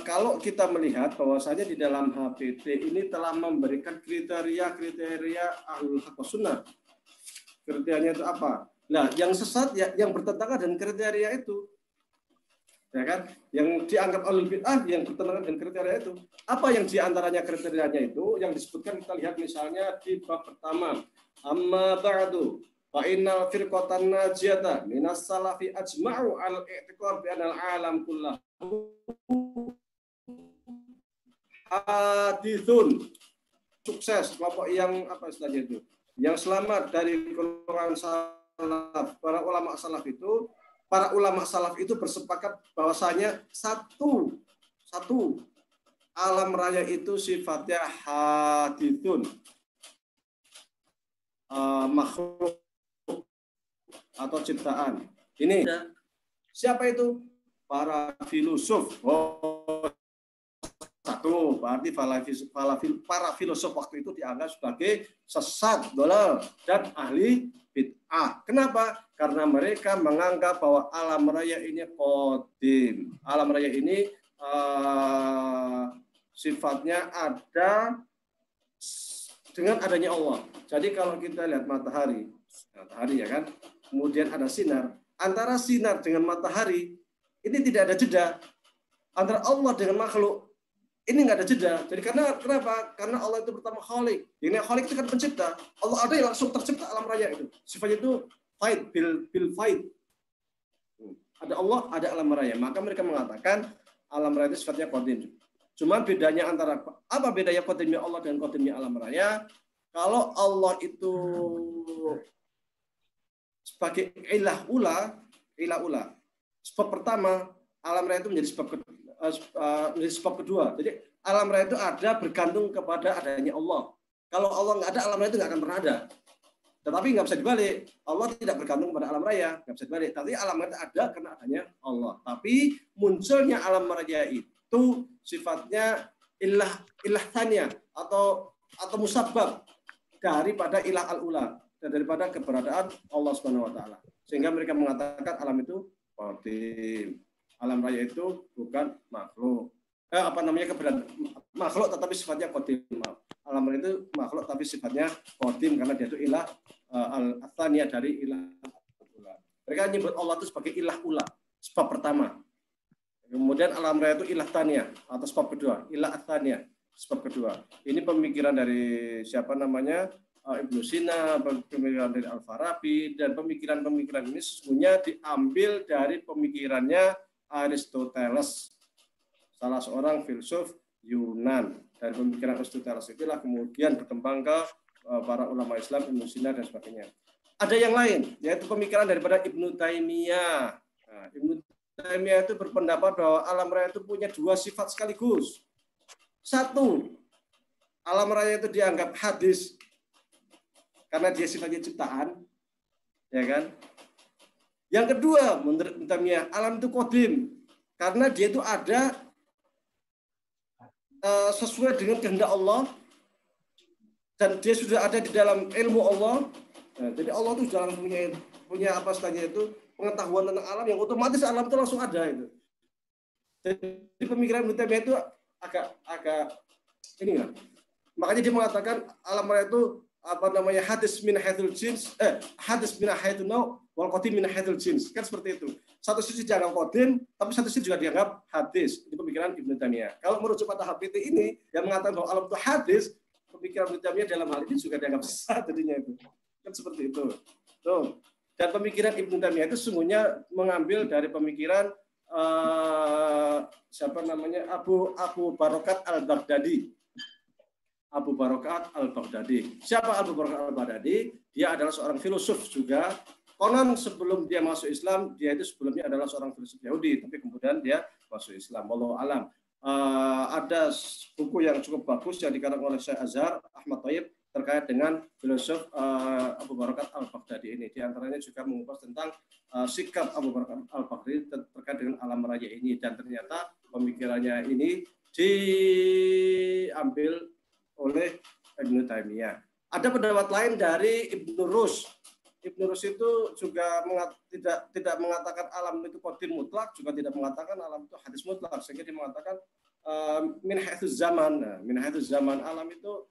Kalau kita melihat bahwasanya di dalam HPT ini telah memberikan kriteria ahlul haq was sunnah. Kriterianya itu apa? Nah, yang sesat ya, yang bertentangan dengan kriteria itu. Ya kan? Yang dianggap ahlul bid'ah yang bertentangan dengan kriteria itu. Apa yang diantaranya kriterianya itu? Yang disebutkan kita lihat misalnya di bab pertama. Amma ba'du fa innal firqatan najiyata minas salafi ajma'u al-i'tiqad bi anal alam kullahu hadithun. Sukses kelompok yang apa istilahnya itu? Yang selamat dari golongan salaf. Para ulama salaf itu bersepakat bahwasanya satu alam raya itu sifatnya hadithun, makhluk atau ciptaan. Ini siapa itu? Para filosof. Satu, berarti para filosof waktu itu dianggap sebagai sesat, dolal, dan ahli bid'ah. Kenapa? Karena mereka menganggap bahwa alam raya ini qadim. Alam raya ini sifatnya ada dengan adanya Allah. Jadi kalau kita lihat matahari ya kan, kemudian ada sinar. Antara sinar dengan matahari ini tidak ada jeda. Antara Allah dengan makhluk ini nggak ada jeda. Jadi kenapa? Karena Allah itu pertama khalik. Yang khalik itu kan pencipta. Allah ada yang langsung tercipta alam raya itu. Sifatnya itu fight bil fight. Ada Allah, ada alam raya. Maka mereka mengatakan alam raya itu sifatnya qadim. Cuma bedanya antara apa bedanya qadimnya Allah dan qadimnya alam raya? Kalau Allah itu sebagai ilah ula. Sebab pertama, alam raya itu menjadi sebab kedua. Jadi alam raya itu ada bergantung kepada adanya Allah. Kalau Allah nggak ada, alam raya itu nggak akan pernah ada. Tetapi nggak bisa dibalik. Allah tidak bergantung pada alam raya, nggak bisa dibalik. Tapi alam raya itu ada karena adanya Allah. Tapi munculnya alam raya itu sifatnya ilah tanya atau musabbab daripada ilah al-ula, daripada keberadaan Allah Subhanahu wa taala. Sehingga mereka mengatakan alam itu qadim. Alam raya itu bukan makhluk. Keberadaan makhluk tetapi sifatnya qadim. Alam raya itu makhluk tapi sifatnya qadim karena dia itu ilah al-tsaniyah dari ilah al-ula. Mereka menyebut Allah itu sebagai ilah ula, sebab pertama. Kemudian alam raya itu ilah tsaniyah atau sebab kedua, ilah tsaniyah sebab kedua. Ini pemikiran dari siapa namanya? Ibnu Sina, pemikiran dari Al-Farabi, dan pemikiran-pemikiran ini sesungguhnya diambil dari pemikirannya Aristoteles, salah seorang filsuf Yunan. Dan pemikiran Aristoteles itulah kemudian berkembang ke para ulama Islam, Ibnu Sina dan sebagainya. Ada yang lain, yaitu pemikiran daripada Ibnu Taimiyah. Nah, Ibnu Taimiyah itu berpendapat bahwa alam raya itu punya dua sifat sekaligus. Satu, alam raya itu dianggap hadis karena dia sifatnya ciptaan, ya kan? Yang kedua, menurut Ibnu Taimiyah, alam itu qadim karena dia itu ada sesuai dengan kehendak Allah dan dia sudah ada di dalam ilmu Allah. Nah, jadi Allah itu sudah punya apa istilahnya itu pengetahuan tentang alam yang otomatis alam itu langsung ada itu. Jadi pemikiran Ibnu Taimiyah itu agak ini lah. Makanya dia mengatakan alam raya itu hadis min haitsul jins, hadis min haitsun naw wal qadim min haitsul jins. Kan seperti itu. Satu sisi dianggap qadim, tapi satu sisi juga dianggap hadis. Ini pemikiran Ibnu Taimiyah. Kalau merujuk pada HPT ini yang mengatakan bahwa alam itu hadis, pemikiran Ibnu Taimiyah dalam hal ini juga dianggap sesat jadinya itu. Kan seperti itu. Tuh. Dan pemikiran Ibnu Taimiyah itu sesungguhnya mengambil dari pemikiran Abu Barokat al-Baghdadi. Abu Barokat al-Baghdadi. Siapa Abu Barokat al-Baghdadi? Dia adalah seorang filosof juga. Konon sebelum dia masuk Islam, dia itu sebelumnya adalah seorang filosof Yahudi, tapi kemudian dia masuk Islam. Wallahu alam. Ada buku yang cukup bagus yang dikarang oleh Syekh Azhar Ahmad Thayyib terkait dengan filosof Abu Barokat al-Baghdadi ini. Di antaranya juga mengupas tentang sikap Abu Barokat al-Baghdadi terkait dengan alam raya ini, dan ternyata pemikirannya ini diambil oleh Ibnu Taimiyah. Ada pendapat lain dari Ibnu Rus. Ibnu Rus itu juga tidak mengatakan alam itu qadim mutlak, juga tidak mengatakan alam itu hadis mutlak, sehingga dia mengatakan min haitsus zaman. Nah, min haitsus zaman, alam itu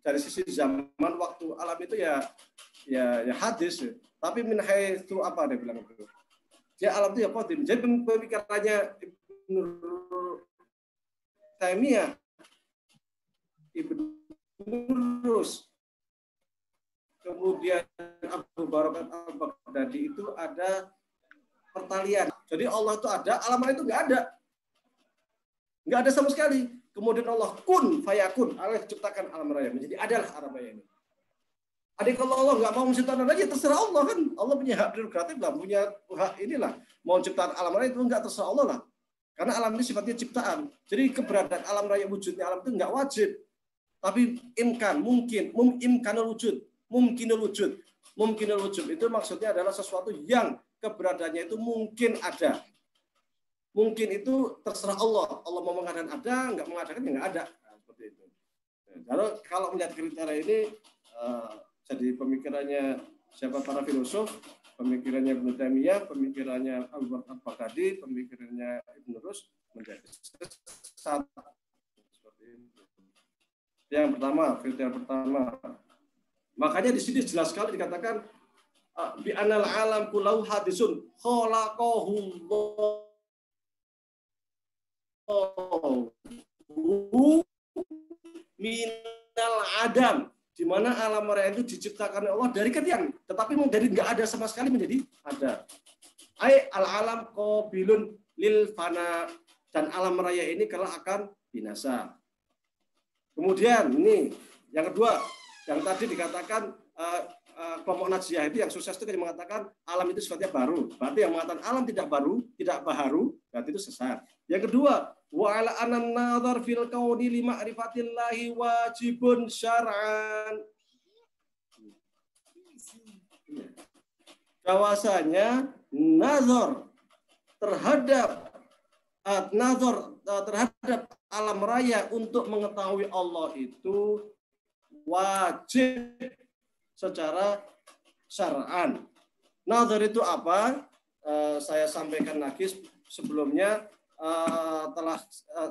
dari sisi zaman waktu, alam itu ya hadis, tapi min haitsu apa dia bilang itu? Dia alam itu ya qadim. Jadi pemikirannya Ibnu Taimiyah, Ibnu Rus, kemudian Abu Barokat al-Baghdadi itu ada pertalian. Jadi Allah itu ada, alam raya itu nggak ada sama sekali. Kemudian Allah kun fayakun, Allah ciptakan alam raya, menjadi adalah alam raya ini. Adik, kalau Allah nggak mau menciptakan raya, terserah Allah kan. Allah punya hak prerogatif lah, punya hak inilah. Mau menciptakan alam raya itu nggak terserah Allah lah. Karena alam ini sifatnya ciptaan. Jadi keberadaan alam raya, wujudnya alam itu nggak wajib. Tapi imkanul wujud. Mungkinul wujud itu maksudnya adalah sesuatu yang keberadaannya itu mungkin ada. Mungkin itu terserah Allah. Allah mau mengadakan ada, nggak mengadakan ya nggak ada. Nah, seperti itu. Kalau melihat kriteria ini, jadi pemikirannya siapa para filosof, pemikirannya Ibnu Taimiyah, pemikirannya Abu Barokat al-Baghdadi, pemikirannya Ibnu Rus menjadi sesat. Seperti itu. Yang pertama, kriteria pertama. Makanya di sini jelas sekali dikatakan bi anal alam kulau hadisun khalaqahu minal adam, di mana alam raya itu diciptakan oleh Allah dari ketiadaan, tetapi dari nggak ada sama sekali menjadi ada. Ai al alam qabilun lil fana, dan alam raya ini kelak akan binasa. Kemudian ini yang kedua, yang tadi dikatakan kelompok Najiyah itu yang sukses itu yang mengatakan alam itu sifatnya baru. Berarti yang mengatakan alam tidak baru, berarti itu sesat. Yang kedua, wa ala anan nazar fil kauni li ma'rifatillahi wajibun syar'an. Bahwasanya nazar terhadap alam raya untuk mengetahui Allah itu wajib secara syar'an. Nazar itu apa? Saya sampaikan lagi sebelumnya,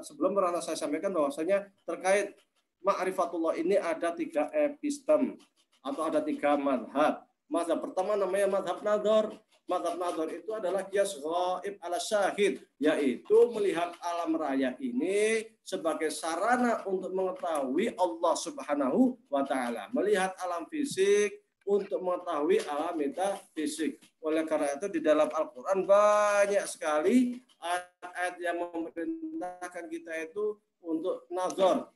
sebelum pernah saya sampaikan bahwasanya terkait ma'rifatullah ini ada 3 epistem atau ada 3 madhab. Madhab pertama namanya madhab nazar. Madhab nazar itu adalah qiyas ghaib ala syahid, yaitu melihat alam raya ini sebagai sarana untuk mengetahui Allah Subhanahu wa Ta'ala. Melihat alam fisik untuk mengetahui alam metafisik. Oleh karena itu di dalam Al-Quran banyak sekali ayat-ayat yang memerintahkan kita itu untuk nazar.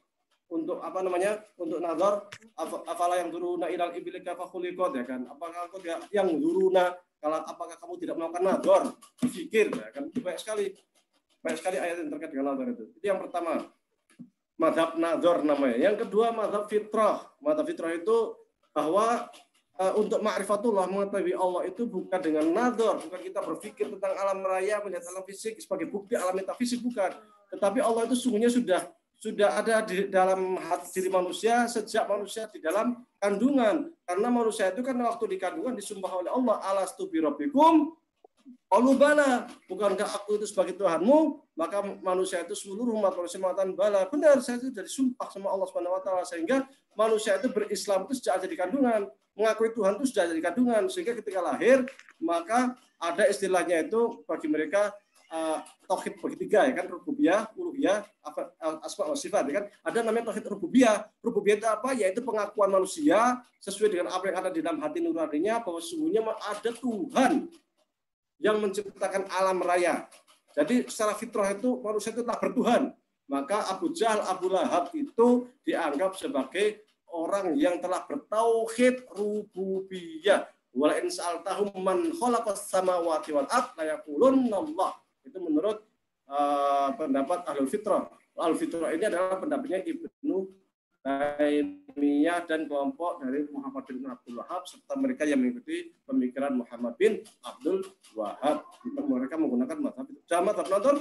Untuk apa namanya? Untuk nazar, afala yang duruna ilal ibili kafa khuliqat, ya kan? Apakah aku tidak yang duruna, kalau apakah kamu tidak melakukan nazar, berpikir, ya kan? Banyak sekali ayat yang terkait dengan nazar itu. Itu yang pertama. Mazhab nazar namanya. Yang kedua mazhab fitrah. Mazhab fitrah itu bahwa untuk ma'rifatullah, mengetahui Allah itu bukan dengan nazar, bukan kita berpikir tentang alam raya, melihat alam fisik sebagai bukti alam metafisik, bukan. Tetapi Allah itu sungguhnya sudah ada di dalam hati diri manusia sejak manusia di dalam kandungan. Karena manusia itu kan waktu di kandungan disumpah oleh Allah, alastu bi rabbikum, qalu bala, bukankah aku itu sebagai Tuhanmu? Maka manusia itu seluruh umat manusia mengatakan bala, benar, saya itu sudah disumpah sama Allah Subhanahu wa Ta'ala. Sehingga manusia itu berislam itu sejak ada di kandungan, mengakui Tuhan itu sudah ada di kandungan, sehingga ketika lahir maka ada istilahnya itu bagi mereka tauhid bagi 3, ya kan, rububiyah, uluhiyah, asma wa sifat, ya kan. Ada namanya tauhid rububiyah. Rububiyah itu apa? Yaitu pengakuan manusia sesuai dengan apa yang ada di dalam hati nuraninya bahwa sesungguhnya ada Tuhan yang menciptakan alam raya. Jadi secara fitrah itu manusia itu telah bertuhan. Maka Abu Jahal, Abu Lahab itu dianggap sebagai orang yang telah bertauhid rububiyah. Wala in sa'altahum man khalaqas samawati wal ard la yaqulunna Allah. Itu menurut pendapat Ahlul Fitrah. Ahlul Fitrah ini adalah pendapatnya Ibnu Taimiyah dan kelompok dari Muhammad bin Abdul Wahab serta mereka yang mengikuti pemikiran Muhammad bin Abdul Wahab. Mereka menggunakan mazhab itu. Mazhab nazar,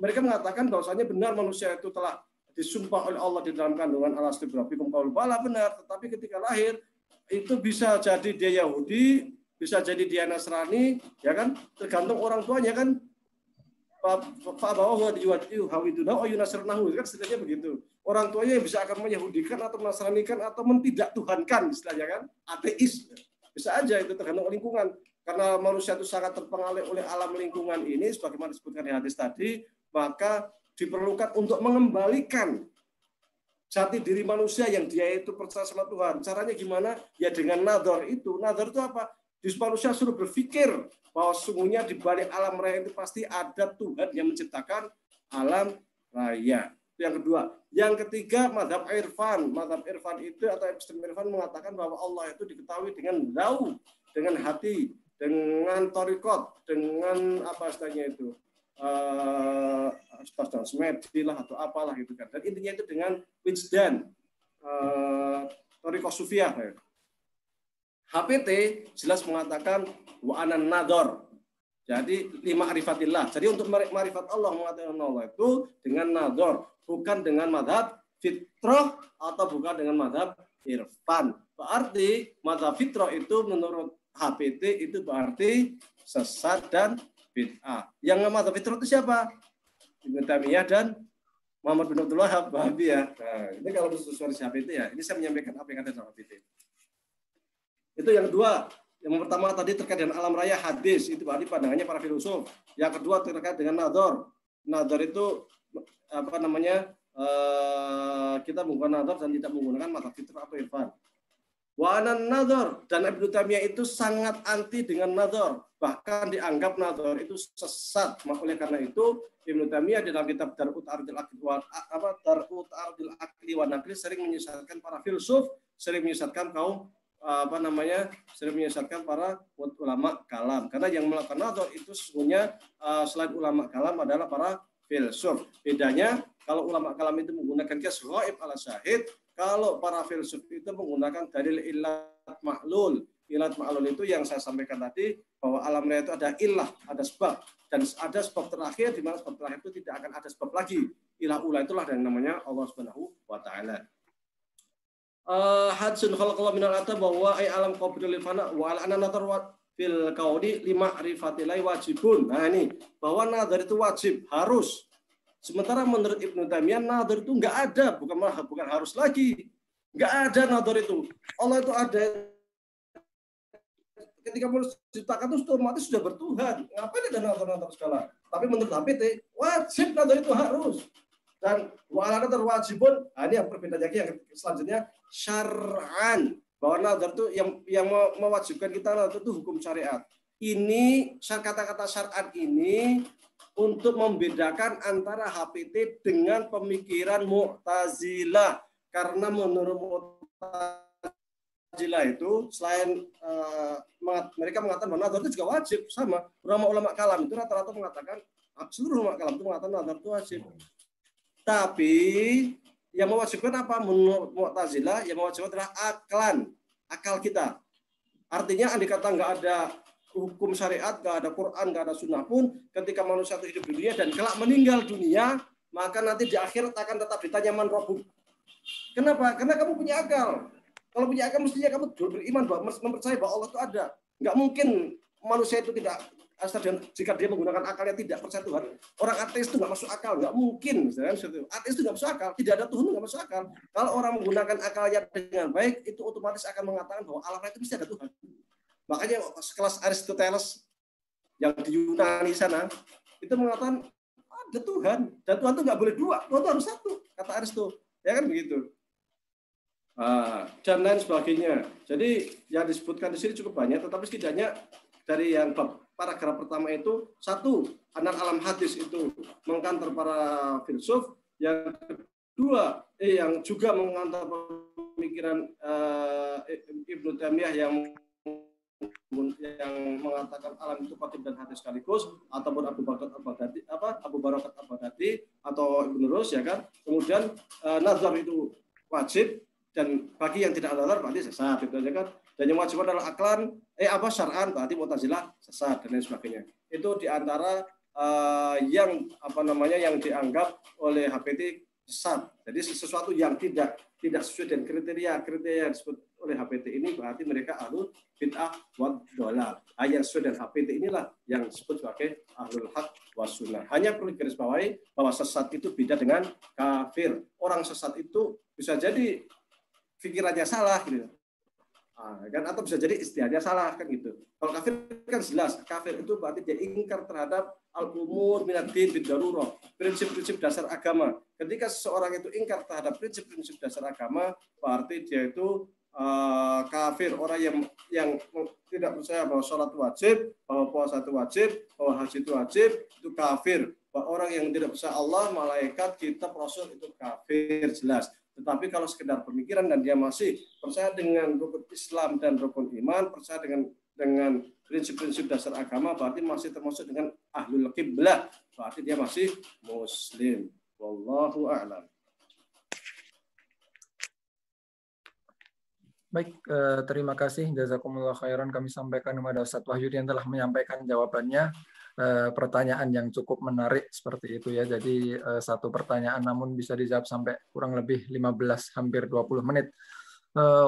mereka mengatakan bahwasanya benar manusia itu telah disumpah oleh Allah di dalam kandungan alastu bi rabbikum qalu bala, benar, tetapi ketika lahir itu bisa jadi dia Yahudi, bisa jadi dia Nasrani, ya kan? Tergantung orang tuanya kan. Fa bawa diwajibu hawiduna o yunasrnahu, kan istilahnya begitu. Orang tuanya yang bisa akan menyahudikan atau menasranikan atau mentidak tuhankan istilahnya kan, ateis. Bisa aja itu tergantung lingkungan. Karena manusia itu sangat terpengaruh oleh alam lingkungan ini sebagaimana disebutkan di hadis tadi, maka diperlukan untuk mengembalikan jati diri manusia yang dia itu percaya sama Tuhan. Caranya gimana? Ya dengan nazar itu. Nazar itu apa? Di manusia suruh berpikir bahwa sungguhnya di balik alam raya itu pasti ada Tuhan yang menciptakan alam raya. Itu yang kedua. Yang ketiga, mazhab irfan. Mazhab irfan itu atau epistem irfan mengatakan bahwa Allah itu diketahui dengan lau, dengan hati, dengan torikot, dengan apa istilahnya itu, semedi lah atau apalah gitu kan. Dan intinya itu dengan wijdan, torikot sufiah. Ya. HPT jelas mengatakan wa anan nador. Jadi lima ma'rifatillah. Jadi untuk ma'rifat Allah, mengatakan Allah itu dengan nador, bukan dengan madhab fitrah atau bukan dengan madhab irfan. Berarti madhab fitrah itu menurut HPT itu berarti sesat dan bid'ah. Yang madhab fitrah itu siapa? Ibnu Taimiyah dan Muhammad bin Abdul Wahab, Wahabiyah. Nah, ini kalau sesuai HPT ya. Ini saya menyampaikan apa yang ada dalam HPT. Itu yang kedua. Yang pertama tadi terkait dengan alam raya hadis, itu berarti pandangannya para filosof. Yang kedua terkait dengan nador. Nador itu apa namanya? Kita menggunakan nador dan tidak menggunakan mata fitrah atau irfan. Wa anan nador, dan Ibnu Taimiyah itu sangat anti dengan nador. Bahkan dianggap nador itu sesat. Oleh karena itu Ibnu Taimiyah dalam kitab Dar'ut Ardil Aqli wa Naqli sering menyesatkan para filsuf, sering menyesatkan kaum sering menyesatkan para ulama kalam. Karena yang melakukan nazar itu sesungguhnya selain ulama kalam adalah para filsuf. Bedanya kalau ulama kalam itu menggunakan qiyas ghaib ala syahid, kalau para filsuf itu menggunakan dalil illat ma'lul. Illat ma'lul itu yang saya sampaikan tadi, bahwa alam raya itu ada illah, ada sebab, dan ada sebab terakhir, di mana sebab terakhir itu tidak akan ada sebab lagi. ilah itulah yang namanya Allah Subhanahu wa taala. Hadsun khalaqallahu minal atam bahwa alam qabril fana wa al nazar fil kaudi lima rifatilai wajibun. Nah ini bahwa nazar itu wajib, harus. Sementara menurut Ibnu Taimiyah nazar itu enggak ada, bukan harus lagi. Enggak ada nazar itu. Allah itu ada ketika menciptakan itu otomatis sudah bertuhan. Ngapain ada nazar segala? Tapi menurut HPT wajib nazar itu harus. Dan wa'ala nazar wajibun, ini yang perbedaannya yang selanjutnya syar'an, bahwa nazar itu yang mewajibkan kita nazar itu hukum syariat. Ini kata-kata syar'an ini untuk membedakan antara HPT dengan pemikiran Mu'tazilah, karena menurut Mu'tazilah itu selain mereka mengatakan bahwa nazar itu juga wajib, sama ulama kalam itu rata-rata mengatakan, seluruh ulama kalam itu mengatakan nazar itu wajib. Tapi yang mewajibkan apa? Menurut Mu'tazilah yang mewajibkan adalah akal kita. Artinya andai kata nggak ada hukum syariat, nggak ada Quran, nggak ada sunnah pun, ketika manusia itu hidup di dunia dan kelak meninggal dunia, maka nanti di akhirat akan tetap ditanya man rabbuk. Kenapa? Karena kamu punya akal. Kalau punya akal mestinya kamu beriman bahwa mempercayai bahwa Allah itu ada. Nggak mungkin manusia itu tidak, jika dia menggunakan akalnya tidak percaya Tuhan. Orang ateis itu nggak masuk akal, nggak mungkin. Ateis itu nggak masuk akal, tidak ada Tuhan nggak masuk akal. Kalau orang menggunakan akalnya dengan baik, itu otomatis akan mengatakan bahwa alam itu mesti ada Tuhan. Makanya kelas Aristoteles yang di Yunani sana itu mengatakan ada Tuhan, dan Tuhan itu nggak boleh dua, Tuhan itu harus satu, kata Aristo, ya kan begitu. Dan lain sebagainya. Jadi yang disebutkan di sini cukup banyak, tetapi setidaknya dari yang paragraf pertama itu satu, anak alam hadis itu mengkantor para filsuf, yang kedua yang juga mengkantor pemikiran Ibnu Taimiyah yang mengatakan alam itu qadim dan hadis sekaligus, ataupun Abu Barakat Al-Baghdadi atau Ibnu Rus, ya kan. Kemudian nazar itu wajib, dan bagi yang tidak nazar berarti sesat, gitu aja kan. Dan yang wajib adalah aklan, syar'an berarti Mu'tazilah sesat dan lain sebagainya. Itu diantara yang dianggap oleh HPT sesat. Jadi sesuatu yang tidak sesuai dengan kriteria yang disebut oleh HPT ini berarti mereka ahlul bid'ah wad dhalal. Yang sesuai dengan HPT inilah yang disebut sebagai ahlul haq was sunnah. Hanya perlu digarisbawahi bahwa sesat itu beda dengan kafir. Orang sesat itu bisa jadi pikirannya salah gitu. Kan, atau bisa jadi istiadatnya salah kan gitu. Kalau kafir kan jelas, kafir itu berarti dia ingkar terhadap al-umur minad-din bid-darurah, prinsip-prinsip dasar agama. Ketika seseorang itu ingkar terhadap prinsip-prinsip dasar agama, berarti dia itu kafir, orang yang tidak percaya bahwa sholat wajib, bahwa puasa itu wajib, bahwa haji itu wajib, itu kafir. Bahwa orang yang tidak percaya Allah, malaikat, kitab, rasul itu kafir jelas. Tetapi kalau sekedar pemikiran dan dia masih percaya dengan rukun Islam dan rukun iman, percaya dengan prinsip-prinsip dasar agama, berarti masih termasuk dengan ahlul qiblah, berarti dia masih muslim. Wallahu a'lam. Baik, terima kasih. Jazakumullah khairan kami sampaikan kepada Ustadz Wahyudi yang telah menyampaikan jawabannya. Pertanyaan yang cukup menarik seperti itu ya. Jadi satu pertanyaan namun bisa dijawab sampai kurang lebih 15 hampir 20 menit.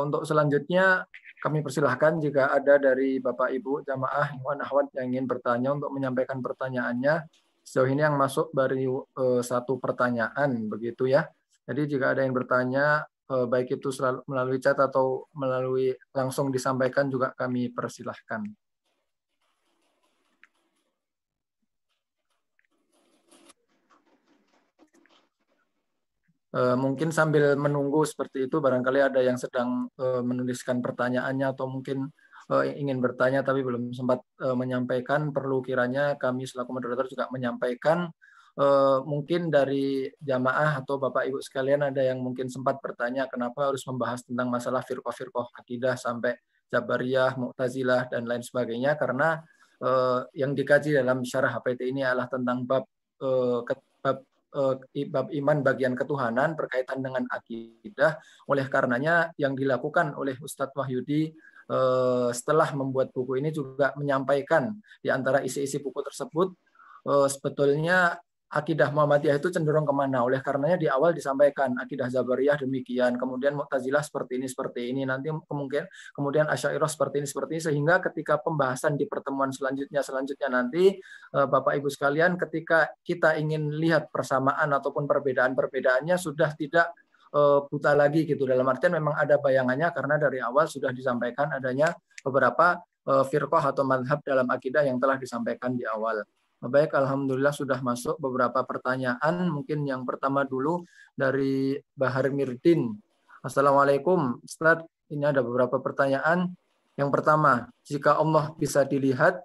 Untuk selanjutnya kami persilahkan jika ada dari Bapak Ibu jamaah ikhwan akhwat yang ingin bertanya untuk menyampaikan pertanyaannya. Sejauh ini yang masuk baru satu pertanyaan begitu ya. Jadi jika ada yang bertanya baik itu melalui chat atau melalui langsung disampaikan juga kami persilahkan. Mungkin sambil menunggu seperti itu, barangkali ada yang sedang menuliskan pertanyaannya atau mungkin ingin bertanya tapi belum sempat menyampaikan, perlu kiranya kami selaku moderator juga menyampaikan. Mungkin dari jamaah atau Bapak Ibu sekalian ada yang mungkin sempat bertanya kenapa harus membahas tentang masalah firqah-firqah akidah sampai Jabariyah, Mu'tazilah, dan lain sebagainya, karena yang dikaji dalam syarah HPT ini adalah tentang bab iman bagian ketuhanan berkaitan dengan akidah. Oleh karenanya yang dilakukan oleh Ustadz Wahyudi setelah membuat buku ini juga menyampaikan di antara isi-isi buku tersebut sebetulnya akidah Muhammadiyah itu cenderung kemana. Oleh karenanya di awal disampaikan akidah Jabariyah demikian, kemudian Mu'tazilah seperti ini, nanti kemudian Asy'ariyah seperti ini, sehingga ketika pembahasan di pertemuan selanjutnya nanti, Bapak Ibu sekalian, ketika kita ingin lihat persamaan ataupun perbedaan-perbedaannya sudah tidak buta lagi gitu, dalam artian memang ada bayangannya karena dari awal sudah disampaikan adanya beberapa firqah atau madhab dalam akidah yang telah disampaikan di awal. Baik, alhamdulillah sudah masuk beberapa pertanyaan. Mungkin yang pertama dulu dari Bahar Mirdin. Assalamualaikum, Ustaz. Ini ada beberapa pertanyaan. Yang pertama, jika Allah bisa dilihat,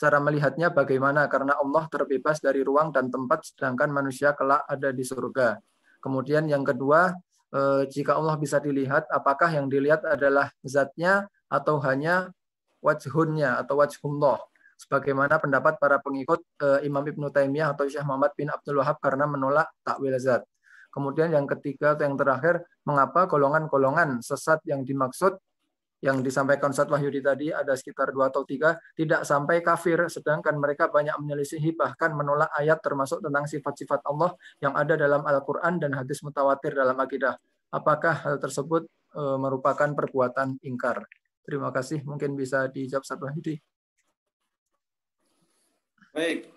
cara melihatnya bagaimana? Karena Allah terbebas dari ruang dan tempat, sedangkan manusia kelak ada di surga. Kemudian yang kedua, jika Allah bisa dilihat, apakah yang dilihat adalah zatnya atau hanya wajhunnya atau wajhullah? Sebagaimana pendapat para pengikut Imam Ibnu Taimiyah atau Syekh Muhammad bin Abdul Wahab karena menolak takwil zat. Kemudian yang ketiga atau yang terakhir, mengapa golongan-golongan sesat yang dimaksud yang disampaikan Ustaz Wahyudi tadi ada sekitar 2 atau 3 tidak sampai kafir, sedangkan mereka banyak menyelisihi bahkan menolak ayat termasuk tentang sifat-sifat Allah yang ada dalam Al-Quran dan hadis mutawatir dalam akidah. Apakah hal tersebut merupakan perbuatan ingkar? Terima kasih. Mungkin bisa dijawab Ustaz Wahyudi. Baik,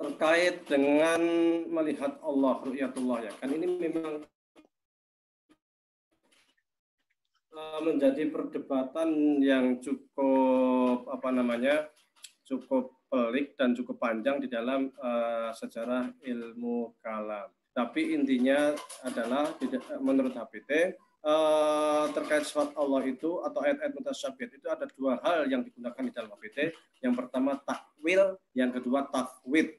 terkait dengan melihat Allah, ru'yatullah ya, kan ini memang menjadi perdebatan yang cukup cukup pelik dan cukup panjang di dalam sejarah ilmu kalam. Tapi intinya adalah menurut HPT terkait sifat Allah itu atau ayat-ayat mutasyabihat itu ada 2 hal yang digunakan di dalam HPT. Yang pertama takwil, yang kedua tafwid.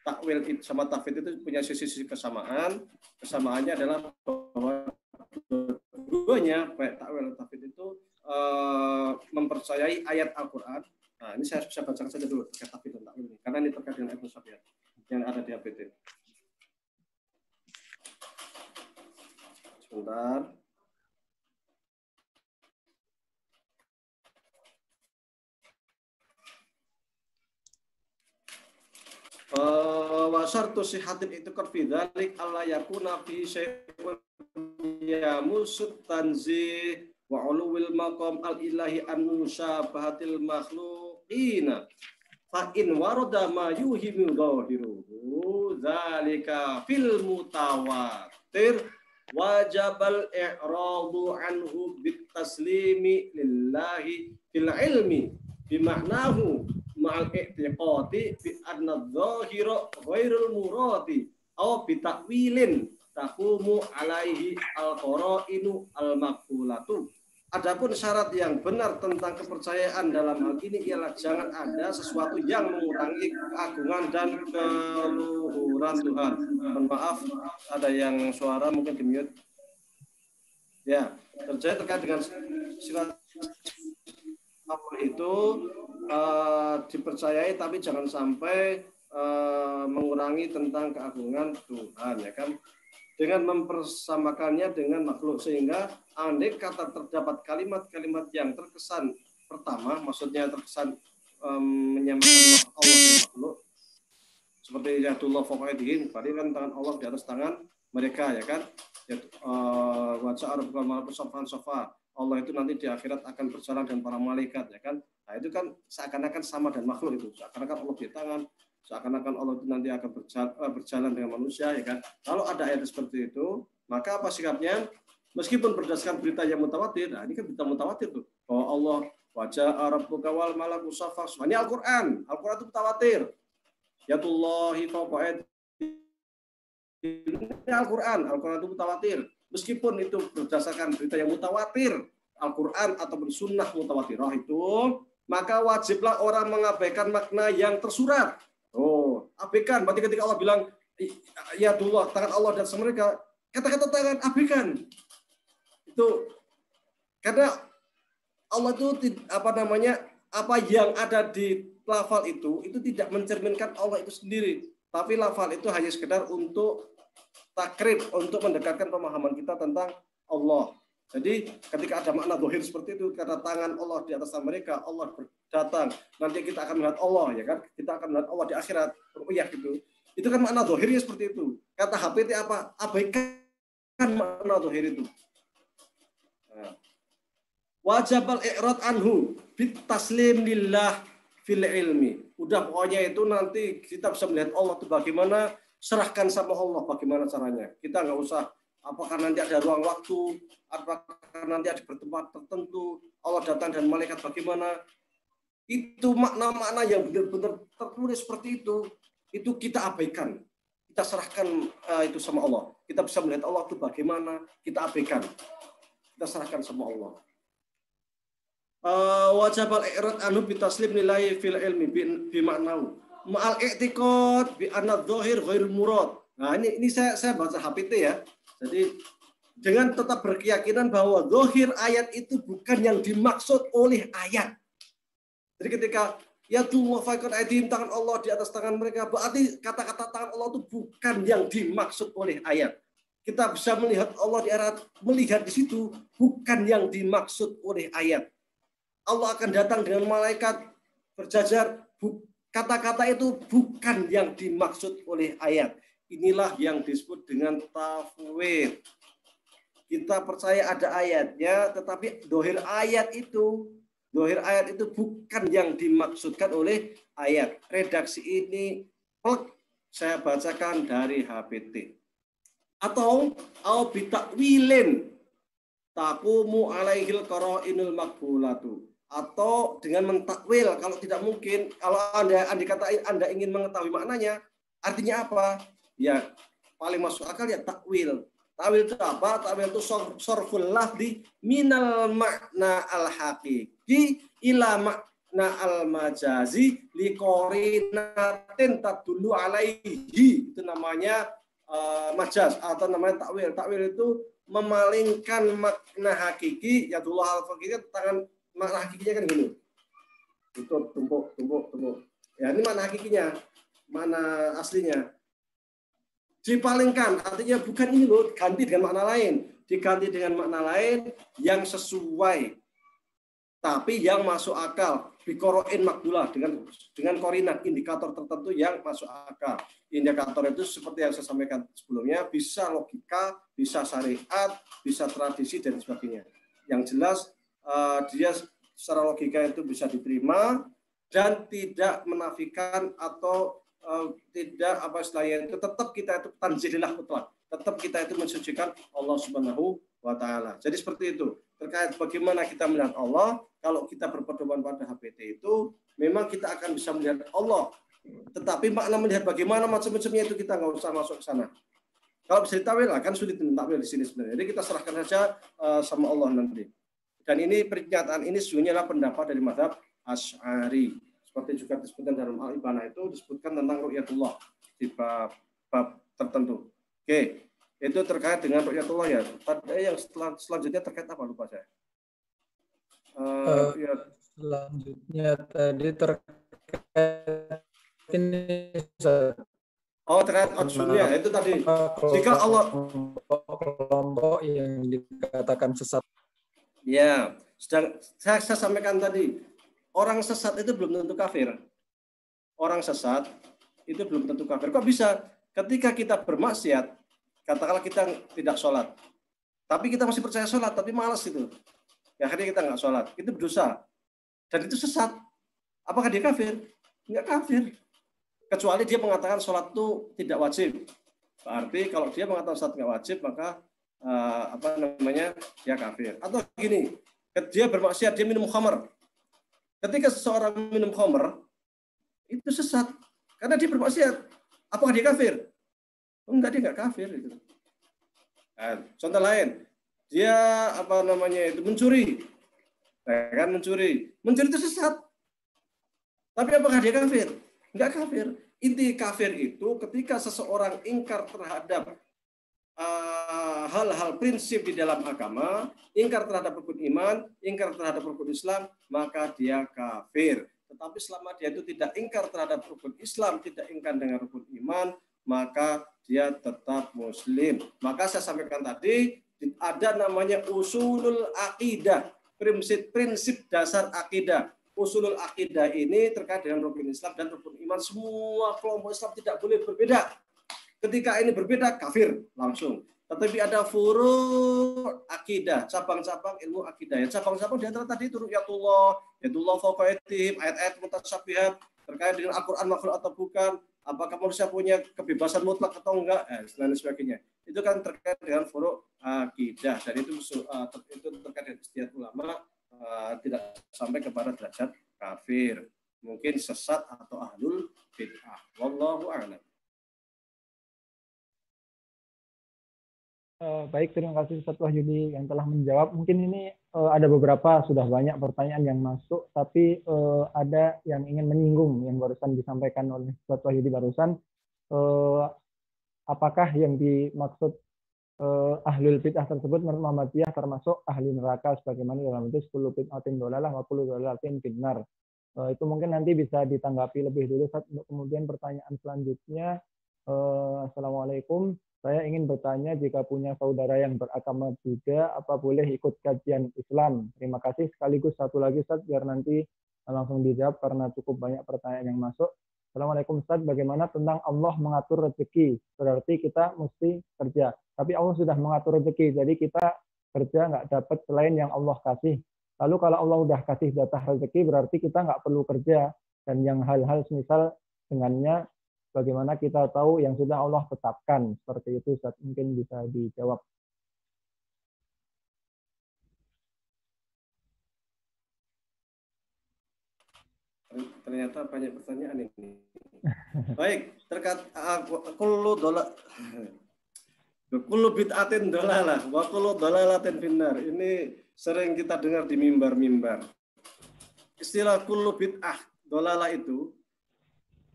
Takwil sama tafwid itu punya sisi-sisi kesamaan. Kesamaannya adalah bahwa keduanya baik takwil dan tafwid itu mempercayai ayat Al-Quran. Nah, ini saya bacakan saja dulu terkait tafwid dan takwil ini, karena ini terkait dengan ayat mutasyabihat yang ada di HPT. Sebentar. Wa syartu sihhatil i'tiqad fi dzalik alla yakuna fi syai'in yamusut tanzih wa uluwil maqam al-ilahi an musyabahatil makhluqina fa in warada ma yuhimu dhahiruhu dzalika fil mutawatir wajabal i'radu anhu bit taslimi lillahi fil ilmi bima'nahu ma'al i'tiqadi bi anna adh-dhahira ghairul muradi aw bi ta'wilin taqumu alaihi al-qara'inu al-maqbulatu. Adapun syarat yang benar tentang kepercayaan dalam hal ini ialah jangan ada sesuatu yang mengurangi keagungan dan keluhuran Tuhan. Mohon maaf, ada yang suara mungkin di-mute. Ya, terkait dengan sifat Allah itu dipercayai tapi jangan sampai mengurangi tentang keagungan Tuhan, ya kan? Dengan mempersamakannya dengan makhluk, sehingga andai kata terdapat kalimat-kalimat yang terkesan pertama, maksudnya terkesan menyamakan Allah dengan makhluk, seperti yadullah fawqa aydihim, tadi kan tangan Allah di atas tangan mereka, ya kan? Wajah Arab malaku safan safa, Allah itu nanti di akhirat akan berjalan dengan para malaikat, ya kan? Nah, itu kan seakan-akan sama dan makhluk itu, seakan-akan Allah di tangan, seakan-akan Allah itu nanti akan berjalan dengan manusia, ya kan? Kalau ada ayat seperti itu, maka apa sikapnya? Meskipun berdasarkan berita yang mutawatir, nah ini kan berita mutawatir tuh, bahwa Allah wajah Rabbuka wal malaku saffan saffan. Ini Al-Qur'an. Al-Qur'an itu mutawatir. Yatullahi fawqa aydihim. Ini Al-Qur'an. Al-Qur'an itu mutawatir. Meskipun itu berdasarkan berita yang mutawatir, Al-Qur'an ataupun sunnah mutawatirah itu, maka wajiblah orang mengabaikan makna yang tersurat. Oh, abaikan. Berarti ketika Allah bilang, ya Allah, tangan Allah dan mereka, kata-kata tangan, abaikan. Itu karena Allah itu apa yang ada di lafal itu tidak mencerminkan Allah itu sendiri. Tapi lafal itu hanya sekedar untuk takrib, untuk mendekatkan pemahaman kita tentang Allah. Jadi ketika ada makna zahir seperti itu, kedatangan Allah di atas mereka, Allah datang, nanti kita akan melihat Allah, ya kan? Kita akan melihat Allah di akhirat, ru'yah gitu. Itu kan makna zahirnya seperti itu. Kata HPT apa? Abaikan makna zahir itu. Nah. Wajabal i'rad anhu bit taslim lillah fil ilmi. Udah pokoknya itu nanti kita bisa melihat Allah itu bagaimana, serahkan sama Allah bagaimana caranya. Kita nggak usah apakah nanti ada ruang waktu, apakah nanti ada bertempat tertentu, Allah datang dan malaikat bagaimana. Itu makna-makna yang benar-benar tertulis seperti itu kita abaikan. Kita serahkan itu sama Allah. Kita bisa melihat Allah itu bagaimana, kita abaikan. Kita serahkan sama Allah. Wajabal i'rad anhu bi taslim nilai fil ilmi bi maknahu ma'al i'tiqad bi anna dzahir ghair murad. Nah, ini saya baca HPT ya. Jadi dengan tetap berkeyakinan bahwa zahir ayat itu bukan yang dimaksud oleh ayat. Jadi ketika ya tu wafaqat aidim, tangan Allah di atas tangan mereka, berarti kata-kata tangan Allah itu bukan yang dimaksud oleh ayat. Kita bisa melihat Allah di akhirat, melihat di situ bukan yang dimaksud oleh ayat. Allah akan datang dengan malaikat berjajar. Kata-kata itu bukan yang dimaksud oleh ayat. Inilah yang disebut dengan tafwid. Kita percaya ada ayatnya, tetapi dohir ayat itu bukan yang dimaksudkan oleh ayat. Redaksi ini saya bacakan dari HPT. Atau bitakwilin taqumu alaihil qara'inul maqbulatu. Atau dengan mentakwil, kalau tidak mungkin, kalau Anda ingin mengetahui maknanya, artinya apa? Ya, paling masuk akal ya takwil. Takwil itu apa? Takwil itu sorful lafzi minal makna al-haqiqi ila makna al-majazi liqorinatin tadullu alaihi. Itu namanya majaz atau namanya takwil. Takwil itu memalingkan makna hakiki, ya dullah al-haqiqi, tangan makna hakikinya kan gini. Itu tumpuk. Ya, ini makna hakikinya, makna aslinya. Dipalingkan, artinya bukan ini loh, ganti dengan makna lain. Diganti dengan makna lain yang sesuai, tapi yang masuk akal. Bikoroin makbulah, dengan korinat, indikator tertentu yang masuk akal. Indikator itu seperti yang saya sampaikan sebelumnya, bisa logika, bisa syariat, bisa tradisi, dan sebagainya. Yang jelas, dia secara logika itu bisa diterima dan tidak menafikan atau tidak apa istilahnya itu, tetap kita itu tanzilillah mutlak, tetap kita itu mensucikan Allah Subhanahu wa taala. Jadi seperti itu. Terkait bagaimana kita melihat Allah, kalau kita berpedoman pada HPT itu memang kita akan bisa melihat Allah. Tetapi makna melihat bagaimana macam-macamnya itu kita nggak usah masuk ke sana. Kalau bisa ditawil kan sulit ditakwil di sini sebenarnya. Jadi kita serahkan saja sama Allah nanti. Dan ini pernyataan ini sesungguhnya adalah pendapat dari mazhab Asy'ari. Seperti juga disebutkan dalam Al-Ibanah itu disebutkan tentang ru'yatullah di bab tertentu. Oke, itu terkait dengan ru'yatullah ya. Yang selanjutnya terkait apa lupa saya. Ya. Selanjutnya tadi terkait ini. Terkait ajunnya itu tadi. Jika Allah kelompok yang dikatakan sesat. Ya, saya sampaikan tadi, orang sesat itu belum tentu kafir. Orang sesat itu belum tentu kafir. Kok bisa? Ketika kita bermaksiat, katakanlah kita tidak sholat, tapi kita masih percaya sholat, tapi malas itu. Ya, akhirnya kita nggak sholat, itu berdosa. Dan itu sesat. Apakah dia kafir? Nggak kafir. Kecuali dia mengatakan sholat itu tidak wajib. Berarti kalau dia mengatakan sholat nggak wajib, maka dia kafir. Atau gini, dia bermaksiat, dia minum khamr. Ketika seseorang minum khamr, itu sesat karena dia bermaksiat. Apakah dia kafir? Enggak, dia enggak kafir itu. Nah, contoh lain, dia mencuri. Kan mencuri itu sesat. Tapi apakah dia kafir? Enggak kafir. Inti kafir itu ketika seseorang ingkar terhadap hal-hal prinsip di dalam agama, ingkar terhadap rukun iman, ingkar terhadap rukun Islam, maka dia kafir. Tetapi selama dia itu tidak ingkar terhadap rukun Islam, tidak ingkar dengan rukun iman, maka dia tetap muslim. Maka saya sampaikan tadi, Ada namanya usulul akidah, prinsip dasar akidah. Usulul akidah ini terkait dengan rukun Islam dan rukun iman. Semua kelompok Islam tidak boleh berbeda. Ketika ini berbeda, kafir langsung. Tetapi ada furu' akidah, cabang-cabang ilmu akidah. Ya, cabang-cabang di antara tadi itu yatullah fawqa aydihim, ayat-ayat mutasyabihat terkait dengan Al-Qur'an makhluk atau bukan, apakah manusia punya kebebasan mutlak atau enggak, dan sebagainya. Itu kan terkait dengan furu' akidah, dan itu terkait dengan ijtihad ulama, tidak sampai kepada derajat kafir. Mungkin sesat atau ahlul bid'ah. Wallahu a'lam. Baik, terima kasih Ustaz Wahyudi yang telah menjawab. Mungkin ini ada beberapa, sudah banyak pertanyaan yang masuk, tapi ada yang ingin menyinggung yang barusan disampaikan oleh Ustaz Wahyudi barusan. Apakah yang dimaksud ahlul bid'ah tersebut menurut Muhammadiyah termasuk ahli neraka sebagaimana dalam itu 10 bid'atin dolalah wa kullu dolalatin finnar. Itu mungkin nanti bisa ditanggapi lebih dulu. Kemudian pertanyaan selanjutnya, Assalamualaikum. Saya ingin bertanya, jika punya saudara yang beragama Buddha, apa boleh ikut kajian Islam? Terima kasih. Sekaligus satu lagi, Ustaz, biar nanti langsung dijawab karena cukup banyak pertanyaan yang masuk. Assalamualaikum, Ustaz. Bagaimana tentang Allah mengatur rezeki? Berarti kita mesti kerja. Tapi Allah sudah mengatur rezeki, jadi kita kerja nggak dapat selain yang Allah kasih. Lalu kalau Allah udah kasih jatah rezeki, berarti kita nggak perlu kerja. Dan yang hal-hal semisal dengannya, bagaimana kita tahu yang sudah Allah tetapkan. Seperti itu, Ustaz. Mungkin bisa dijawab. Ternyata banyak pertanyaan ini. Baik, terkait kullu bid'atin dolalah wa kullu dolalatin finnar. Ini sering kita dengar di mimbar-mimbar. Istilah kullu bid'ah dolalah itu,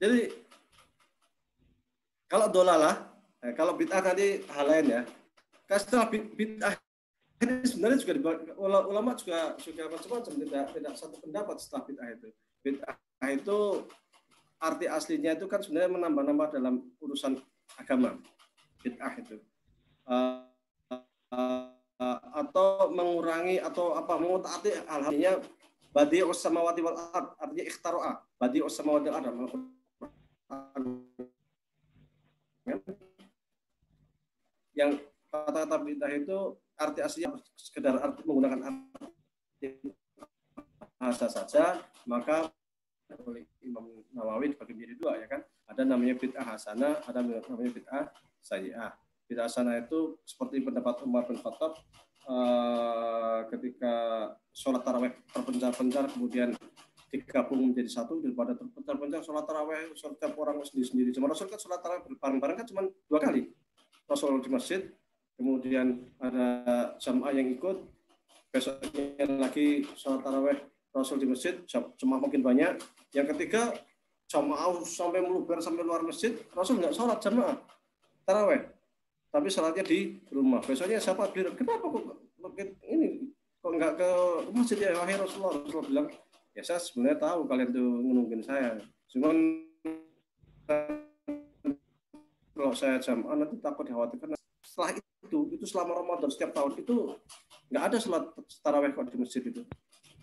jadi kalau dolalah, kalau bid'ah tadi hal lain ya. Istilah bid'ah ini sebenarnya juga ulama juga macam-macam, tidak satu pendapat setelah bid'ah itu. Bid'ah itu arti aslinya itu kan sebenarnya menambah-nambah dalam urusan agama. Bid'ah itu atau mengurangi atau apa, mengutaati hal-halnya badi'us samawati wal ard, artinya ikhtara'a badi'us samawati wal ard. Yang kata-kata bid'ah itu arti aslinya sekedar arti, menggunakan arti bahasa saja, maka oleh Imam Nawawi dibagi menjadi dua, ya kan? Ada namanya bid'ah hasanah, ada namanya bid'ah sayyi'ah. Bid'ah hasanah itu seperti pendapat Umar bin Khattab ketika sholat tarawih terpencar-pencar kemudian digabung menjadi satu, daripada terpencar-pencar sholat tarawih setiap orang sendiri-sendiri. Cuma Rasul kan sholat tarawih bareng-bareng kan cuma 2 kali. Rasul di masjid, kemudian ada jamaah yang ikut, besoknya lagi sholat tarawih Rasul di masjid, jamaah makin banyak. Yang ketiga, jamaah sampai meluber sampai luar masjid, Rasul nggak sholat jamaah tarawih, tapi sholatnya di rumah. Besoknya siapa bilang, kenapa kok ini kok nggak ke masjid ya wahai Rasulullah? Rasulullah bilang, ya saya sebenarnya tahu kalian tuh menungguin saya, cuman kalau saya jamaah nanti takut khawatir. Setelah itu selama Ramadan setiap tahun itu nggak ada sholat tarawih kok di masjid itu.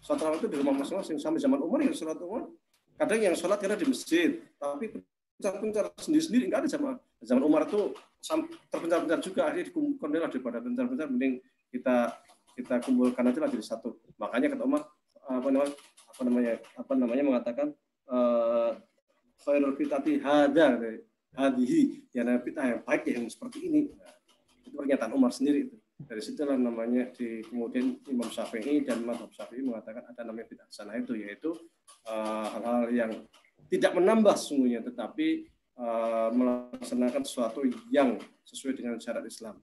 Sholat tarawih itu di rumah masing-masing. Sampai zaman Umar ya sholat Umar. Kadang yang sholat kira di masjid, tapi pencar-pencar sendiri-sendiri nggak ada jamaah. Zaman Umar itu terpencar-pencar juga, akhirnya dikumpulkan daripada pencar-pencar, mending kita kumpulkan aja lah jadi satu. Makanya kata Umar apa namanya mengatakan khairul bid'ati hadihi, ya bid'ah yang baik yang seperti ini. Itu pernyataan Umar sendiri itu. Dari situlah namanya kemudian Imam Syafi'i dan Mazhab Syafi'i mengatakan ada namanya bid'ah hasanah itu, yaitu hal-hal yang tidak menambah sesungguhnya, tetapi melaksanakan sesuatu yang sesuai dengan syariat Islam.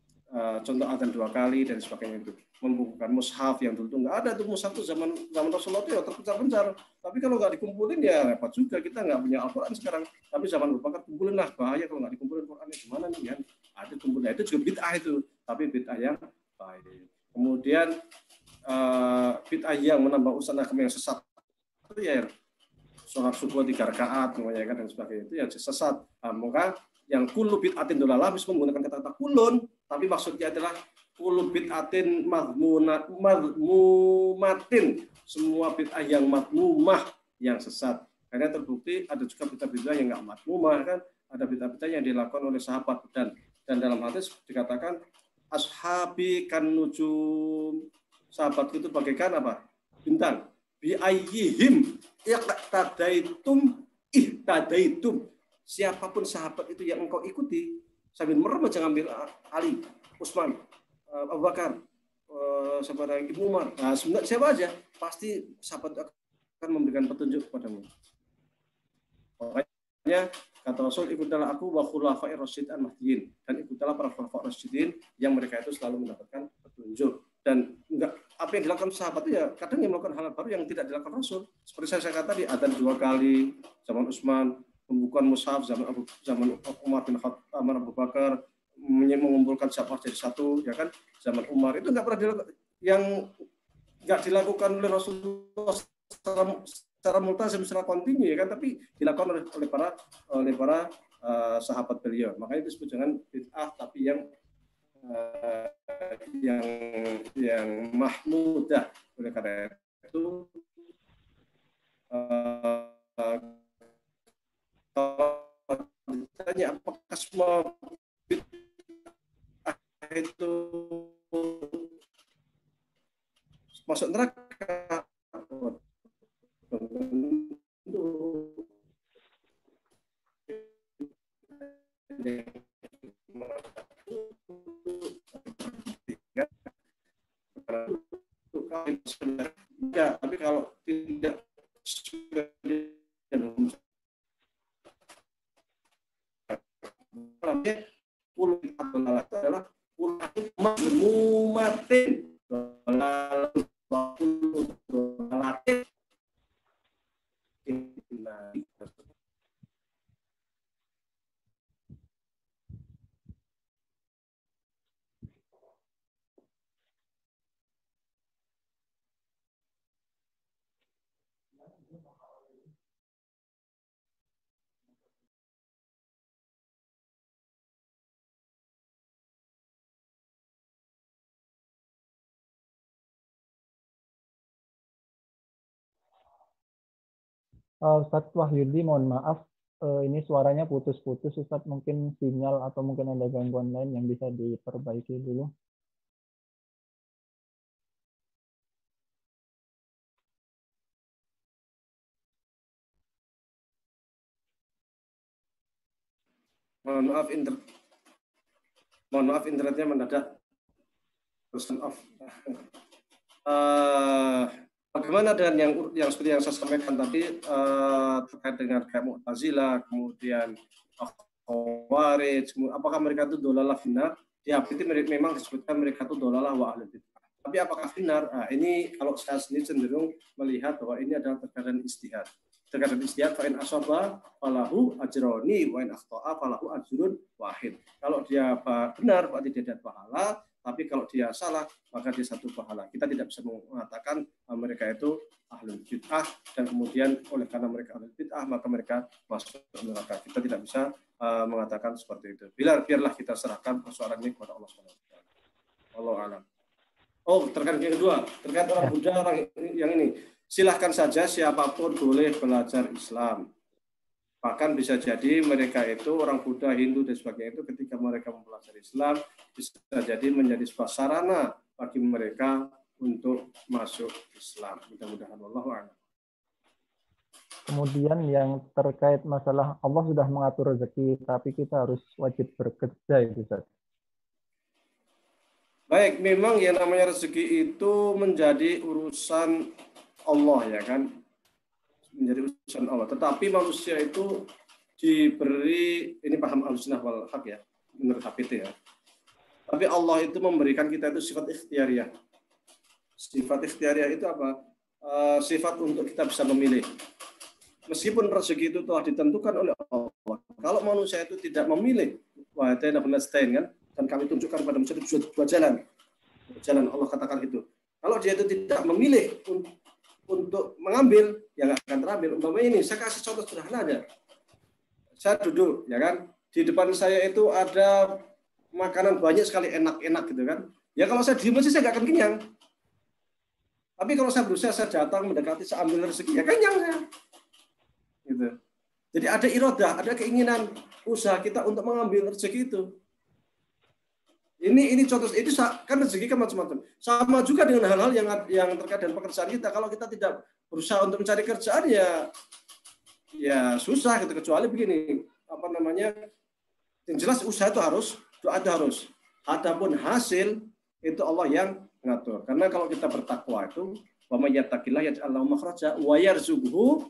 Contoh adzan 2 kali dan sebagainya itu. Membukukan mushaf yang dulu nggak ada tuh, mushaf tuh zaman Rasulullah itu ya terpencar-pencar. Tapi kalau nggak dikumpulin ya repot juga, kita nggak punya Al-Quran sekarang. Tapi zaman Abu Bakar kumpulin lah, bahaya kalau nggak dikumpulin Qurannya gimana nih kan? Ada kumpulin, itu juga bid'ah itu, tapi bid'ah yang baik. Kemudian bid'ah yang menambah urusan agama yang sesat itu ya sholat subuh 3 rakaat dan sebagainya, itu ya sesat. Maka yang kullu bid'atin dolalah bisa menggunakan kata-kata kulun, tapi maksudnya adalah kullu bid'atin madmumatin, semua bid'ah yang madmumah, yang sesat. Karena terbukti ada juga bid'ah-bid'ah yang enggak madmumah kan, ada bid'ah-bid'ah yang dilakukan oleh sahabat, dan dalam hadis dikatakan ashabi kan nujum, sahabat itu bagaikan apa? Bintang. Bi ayyihim iqtadaitum ihtadaitum. Siapapun sahabat itu yang engkau ikuti, sambil merem jangan ambil Ali, Utsman, Abu Bakar, siapa lagi, Ibnu Umar. Nah, sebenarnya siapa aja pasti sahabat akan memberikan petunjuk kepadamu. Makanya kata Rasul, ikutlah aku wa khulafa'ir rasyidin mahdiyyin, dan ikutlah para khulafa'ir rasyidin yang mereka itu selalu mendapatkan petunjuk. Dan enggak, apa yang dilakukan sahabat itu ya kadang yang melakukan hal baru yang tidak dilakukan Rasul. Seperti saya kata tadi, adzan 2 kali zaman Utsman, pembukaan mushaf zaman Umar bin Khattab, Abu Bakar, mengumpulkan sahabat jadi satu, ya kan, zaman Umar itu enggak pernah dilakukan, yang enggak dilakukan oleh Rasulullah secara multazam, secara kontinu, ya kan, tapi dilakukan oleh para sahabat beliau. Makanya itu disebut dengan bid'ah, tapi yang mahmudah. Oleh karena itu ditanya apakah semua bid'ah itu masuk neraka, ya, tapi kalau tidak adalah madmumatin, Ustadz Wahyudi, mohon maaf, ini suaranya putus-putus, Ustadz, mungkin sinyal atau mungkin ada gangguan lain yang bisa diperbaiki dulu. Mohon maaf internetnya mendadak. Bagaimana dengan yang seperti yang saya sampaikan tadi, terkait dengan kayak Mu'tazilah, kemudian Khawarij, apakah mereka itu dolalah finnar? Ya, itu memang disebutkan mereka itu dolalah wa ahlul bid'ah. Tapi apakah finnar? Nah, ini kalau saya sendiri cenderung melihat bahwa ini adalah terkadang istihad. Terkadang istihad, fa in asaba falahu ajroni wa in akhta'a falahu ajrun wahid. Kalau dia benar berarti dia dapat pahala, tapi kalau dia salah maka dia satu pahala. Kita tidak bisa mengatakan mereka itu ahlul bid'ah dan kemudian oleh karena mereka ahlul bid'ah maka mereka masuk neraka. Kita tidak bisa mengatakan seperti itu. Biarlah kita serahkan persoalan ini kepada Allah SWT. Wallahu a'lam. Oh, terkait yang kedua, terkait orang Buddha, orang yang ini, silahkan saja siapapun boleh belajar Islam. Bahkan bisa jadi mereka itu orang Buddha, Hindu dan sebagainya itu ketika mereka mempelajari Islam bisa jadi menjadi sebuah sarana bagi mereka untuk masuk Islam. Mudah-mudahan Allah a'lam. Kemudian yang terkait masalah Allah sudah mengatur rezeki, tapi kita harus wajib bekerja, itu Ustaz. Baik, memang yang namanya rezeki itu menjadi urusan Allah, ya kan? Menjadi urusan Allah. Tetapi manusia itu diberi, ini paham Ahlussunnah wal Haq ya, menurut HPT ya. Tapi Allah itu memberikan kita itu sifat ikhtiariyah. Sifat ikhtiariyah itu apa? Sifat untuk kita bisa memilih. Meskipun rezeki itu telah ditentukan oleh Allah. Kalau manusia itu tidak memilih, wah itu benar kan? Dan kami tunjukkan pada manusia itu dua jalan. Jalan Allah katakan itu. Kalau dia itu tidak memilih untuk mengambil, yang akan terambil. Umpamanya ini, saya kasih contoh sederhana aja. Saya duduk, ya kan? Di depan saya itu ada makanan banyak sekali enak-enak gitu kan. Ya kalau saya diem aja saya nggak akan kenyang. Tapi kalau saya berusaha, saya datang mendekati, saya ambil rezeki, ya kenyang saya. Gitu. Jadi ada iradah, ada keinginan usaha kita untuk mengambil rezeki itu. Ini contoh, itu kan rezeki kan macam-macam. Sama juga dengan hal-hal yang terkait dengan pekerjaan kita. Kalau kita tidak berusaha untuk mencari kerjaan, ya susah gitu. Kecuali begini, apa namanya? Yang jelas usaha itu harus, doa itu harus. Adapun hasil itu Allah yang ngatur. Karena kalau kita bertakwa itu, wa may yattaqillah yaj'al lahu makhraja wa yarzuqhu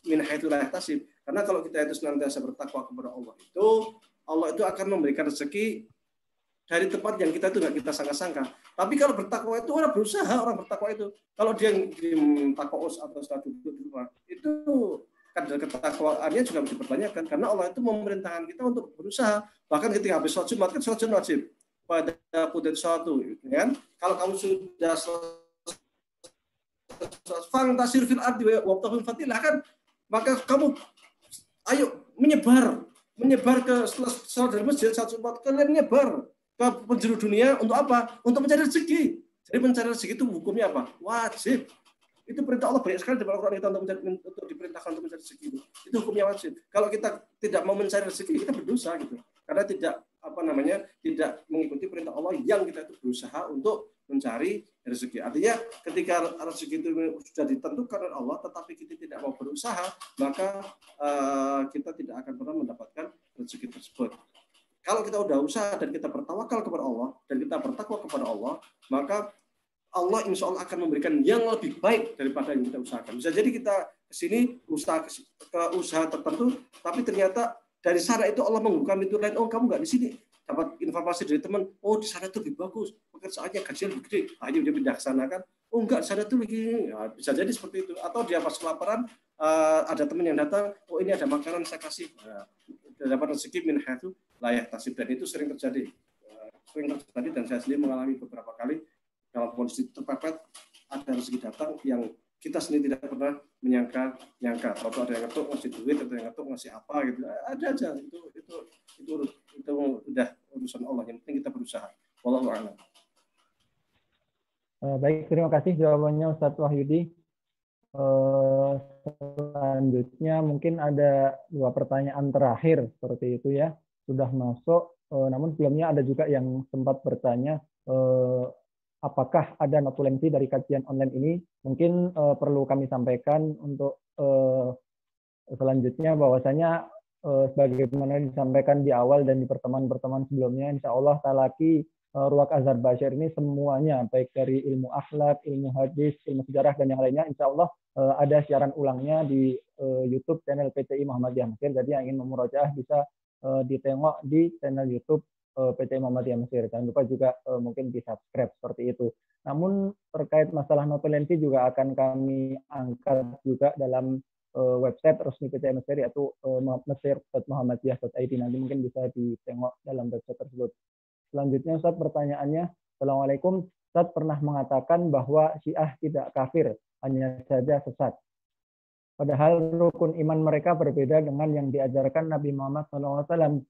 min haitsu la yahtasib. Karena kalau kita itu senantiasa bertakwa kepada Allah itu akan memberikan rezeki dari tempat yang kita itu nggak kita sangka-sangka. Tapi kalau bertakwa itu orang berusaha, orang bertakwa itu. Kalau dia ngirim taqos atau setelah duduk di rumah, itu kadar ketakwaannya juga dipertanyakan. Karena Allah itu memerintahkan kita untuk berusaha. Bahkan ketika habis sholat Jumat, kan sholat Jumat wajib. Pada kudat satu, kan? Kalau kamu sudah fantasir fil ardi wa tabghil fatilah, kan? Maka kamu ayo menyebar ke setelah dari masjid satu tempat, kalian menyebar ke penjuru dunia untuk apa? Untuk mencari rezeki. Jadi mencari rezeki itu hukumnya apa? Wajib. Itu perintah Allah banyak sekali di Al-Quran kita untuk diperintahkan untuk mencari rezeki itu. Itu hukumnya wajib. Kalau kita tidak mau mencari rezeki, kita berdosa gitu. Karena tidak tidak mengikuti perintah Allah yang kita itu berusaha untuk mencari rezeki. Artinya ketika rezeki itu sudah ditentukan oleh Allah, tetapi kita tidak mau berusaha, maka kita tidak akan pernah mendapatkan rezeki tersebut. Kalau kita udah usaha dan kita bertawakal kepada Allah dan kita bertakwa kepada Allah, maka Allah insya Allah akan memberikan yang lebih baik daripada yang kita usahakan. Bisa jadi kita kesini usaha ke usaha tertentu, tapi ternyata dari sana itu Allah membuka pintu lain. Oh, kamu nggak di sini. Dapat informasi dari teman. Oh, di sana itu lebih bagus. Pekerjaannya gajinya lebih gede. Akhirnya dia pindah ke sana kan. Oh, enggak, di sana itu lagi. Ya, bisa jadi seperti itu. Atau dia pas kelaparan, ada teman yang datang. Oh, ini ada makanan saya kasih. Dapat rezeki min haitsu la yahtasib. Dan itu sering terjadi. Dan saya sendiri mengalami beberapa kali dalam kondisi terpepet, ada rezeki datang yang kita sendiri tidak pernah menyangka. Kalau ada yang ngetuk ngasih duit, ada yang ngetuk ngasih apa gitu, ada aja. Itu udah urusan Allah. Yang penting kita berusaha. Wallahu a'lam. Baik, terima kasih jawabannya Ustadz Wahyudi. Selanjutnya mungkin ada 2 pertanyaan terakhir seperti itu ya, sudah masuk. Namun sebelumnya ada juga yang sempat bertanya, apakah ada notulensi dari kajian online ini? Mungkin perlu kami sampaikan untuk selanjutnya bahwasanya sebagaimana disampaikan di awal dan di pertemuan-pertemuan sebelumnya, insya Allah Talaki Ruwaq Azhar Bashir ini semuanya, baik dari ilmu akhlak, ilmu hadis, ilmu sejarah, dan yang lainnya, insya Allah ada siaran ulangnya di YouTube channel PTI Muhammadiyah Mesir. Jadi yang ingin memurojaah bisa ditengok di channel YouTube PTI Muhammadiyah Mesir. Jangan lupa juga mungkin di subscribe seperti itu. Namun terkait masalah notulensi juga akan kami angkat juga dalam website resmi PTI Mesir, yaitu mesir.muhammadiyah.id. Nanti mungkin bisa ditengok dalam website tersebut. Selanjutnya Ustaz, pertanyaannya, Assalamualaikum, Ustaz pernah mengatakan bahwa Syiah tidak kafir, hanya saja sesat. Padahal rukun iman mereka berbeda dengan yang diajarkan Nabi Muhammad SAW.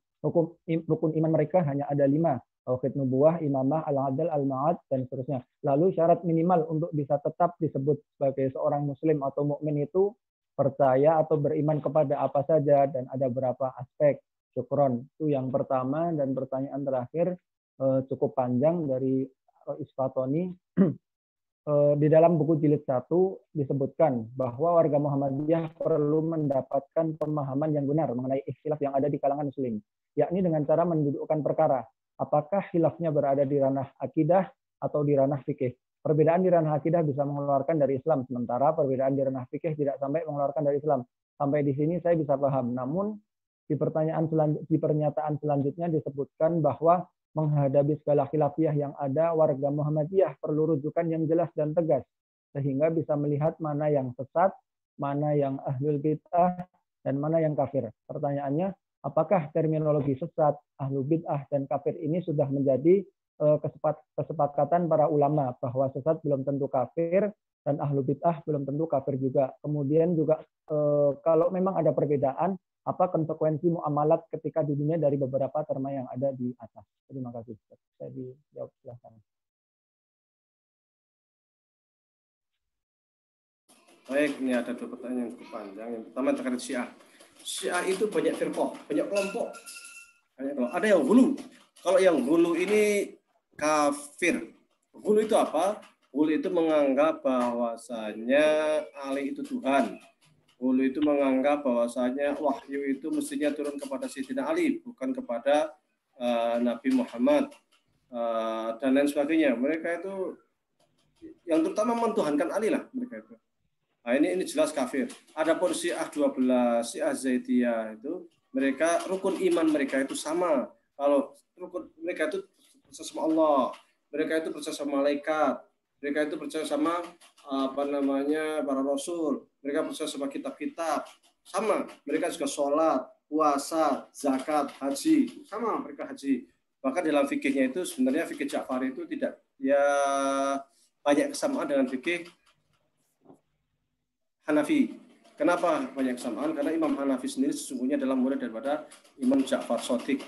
Rukun iman mereka hanya ada 5, tauhid nubuwah, imamah, al-adl, al-ma'ad, dan seterusnya. Lalu syarat minimal untuk bisa tetap disebut sebagai seorang muslim atau mukmin itu percaya atau beriman kepada apa saja, dan ada berapa aspek. Syukron. Itu yang pertama. Dan pertanyaan terakhir cukup panjang dari Isfatoni. Di dalam buku jilid 1 disebutkan bahwa warga Muhammadiyah perlu mendapatkan pemahaman yang benar mengenai ikhtilaf yang ada di kalangan muslim, yakni dengan cara mendudukkan perkara. Apakah khilafnya berada di ranah akidah atau di ranah fikih? Perbedaan di ranah akidah bisa mengeluarkan dari Islam, sementara perbedaan di ranah fikih tidak sampai mengeluarkan dari Islam. Sampai di sini saya bisa paham. Namun di pernyataan selanjutnya disebutkan bahwa menghadapi segala khilafiyah yang ada, warga Muhammadiyah perlu rujukan yang jelas dan tegas, sehingga bisa melihat mana yang sesat, mana yang ahlul bid'ah, dan mana yang kafir. Pertanyaannya, apakah terminologi sesat, ahlul bid'ah, dan kafir ini sudah menjadi kesepakatan para ulama bahwa sesat belum tentu kafir, dan ahlul bid'ah belum tentu kafir juga. Kemudian juga kalau memang ada perbedaan, apa konsekuensi muamalat ketika di dunia dari beberapa terma yang ada di atas. Terima kasih. Saya dijawab, silahkan. Baik, ini ada dua pertanyaan yang cukup panjang. Yang pertama terkait Syiah. Syiah itu banyak firqah, banyak kelompok. Ada yang hulu. Kalau yang hulu ini kafir. Hulu itu apa? Hulu itu menganggap bahwasanya Ali itu Tuhan. Hulu itu menganggap bahwasanya wahyu itu mestinya turun kepada Sayyidina Ali, bukan kepada Nabi Muhammad dan lain sebagainya. Mereka itu yang terutama mentuhankan Ali lah mereka itu. Nah, ini jelas kafir. Adapun Syiah 12, Syiah Zaidiyah itu mereka rukun iman mereka itu sama. Kalau rukun mereka itu percaya sama Allah, mereka itu percaya sama malaikat, mereka itu percaya sama para rasul, mereka percaya sama kitab-kitab, sama. Mereka juga sholat, puasa, zakat, haji, sama mereka haji. Bahkan dalam fikihnya itu sebenarnya fikih Ja'fari itu tidak banyak kesamaan dengan fikih Hanafi. Kenapa banyak kesamaan? Karena Imam Hanafi sendiri sesungguhnya adalah murid daripada Imam Ja'far Shadiq.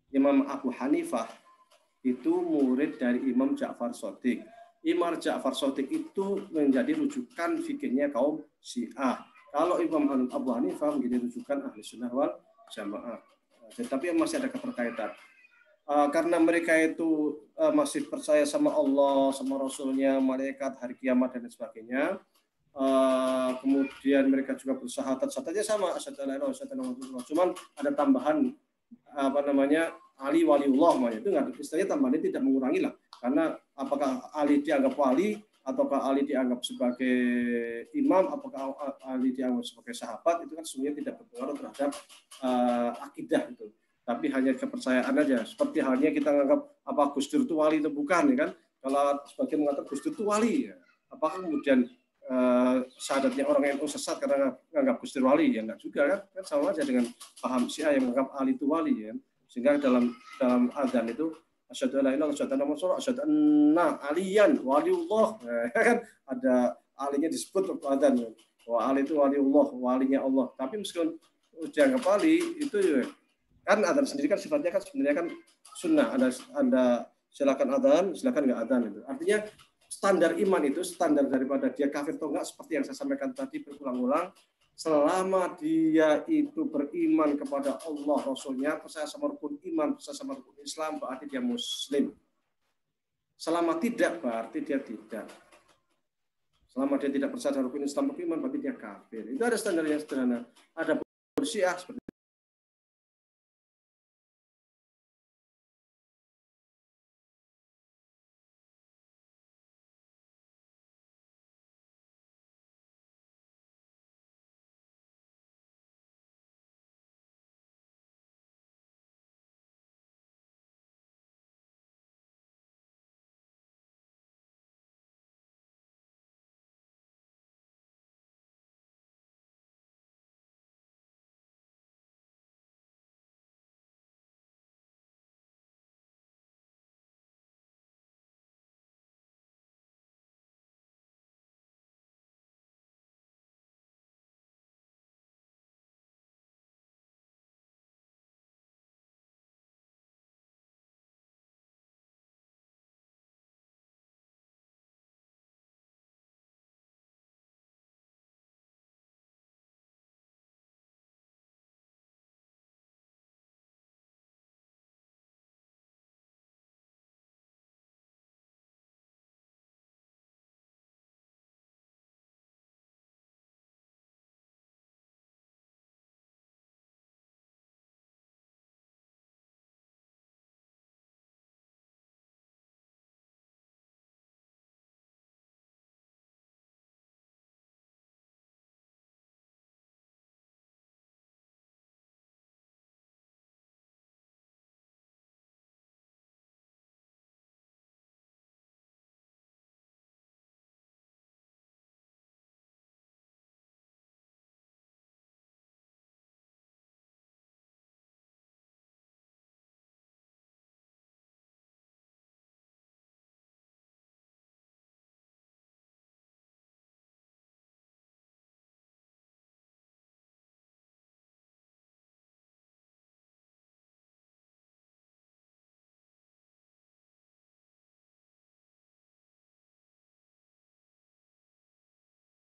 Imam Abu Hanifah itu murid dari Imam Ja'far Shadiq. Imam Ja'far Shadiq itu menjadi rujukan fikihnya kaum Syiah. Kalau Imam Abu Hanifah menjadi rujukan Ahli Sunnah wal Jamaah. Tetapi masih ada keterkaitan. Karena mereka itu masih percaya sama Allah, sama Rasulnya, malaikat, hari kiamat dan sebagainya. Kemudian mereka juga bersyahadat, syahadatnya sama, cuman ada tambahan Ali waliullah, itu nggak, istilahnya tambahannya tidak mengurangi lah, karena apakah Ali dianggap wali ataukah Ali dianggap sebagai imam, apakah Ali dianggap sebagai sahabat, itu kan sebenarnya tidak berpengaruh terhadap akidah itu, tapi hanya kepercayaan aja. Seperti halnya kita menganggap apa Gus Dur itu wali atau bukan, ya kan? Kalau sebagian mengatakan Gus Dur itu wali, ya. Apakah kemudian syahadatnya orang NU sesat karena menganggap Gus Dur wali? Ya enggak juga, kan sama aja dengan paham Syiah yang menganggap Ali itu wali, ya. Sehingga dalam azan itu asyhadu alla ilaha illallah, asyhadu anna muhammadar rasulullah, asyhadu anna aliyan waliullah, kan ada alinya disebut azan, bahwa Ali itu waliullah, walinya Allah. Tapi meskipun dianggap wali itu kan azan sendiri kan sifatnya kan sebenarnya kan sunnah, ada silakan azan, silakan enggak azan itu. Artinya standar iman itu, standar daripada dia kafir atau enggak, seperti yang saya sampaikan tadi berulang-ulang, selama dia itu beriman kepada Allah, Rasulnya, percaya sama rukun iman, percaya sama rukun Islam, berarti dia muslim. Selama tidak, berarti dia tidak. Selama dia tidak percaya sama rukun Islam, rukun iman, berarti dia kafir. Itu ada standar yang sederhana. Ada Syiah seperti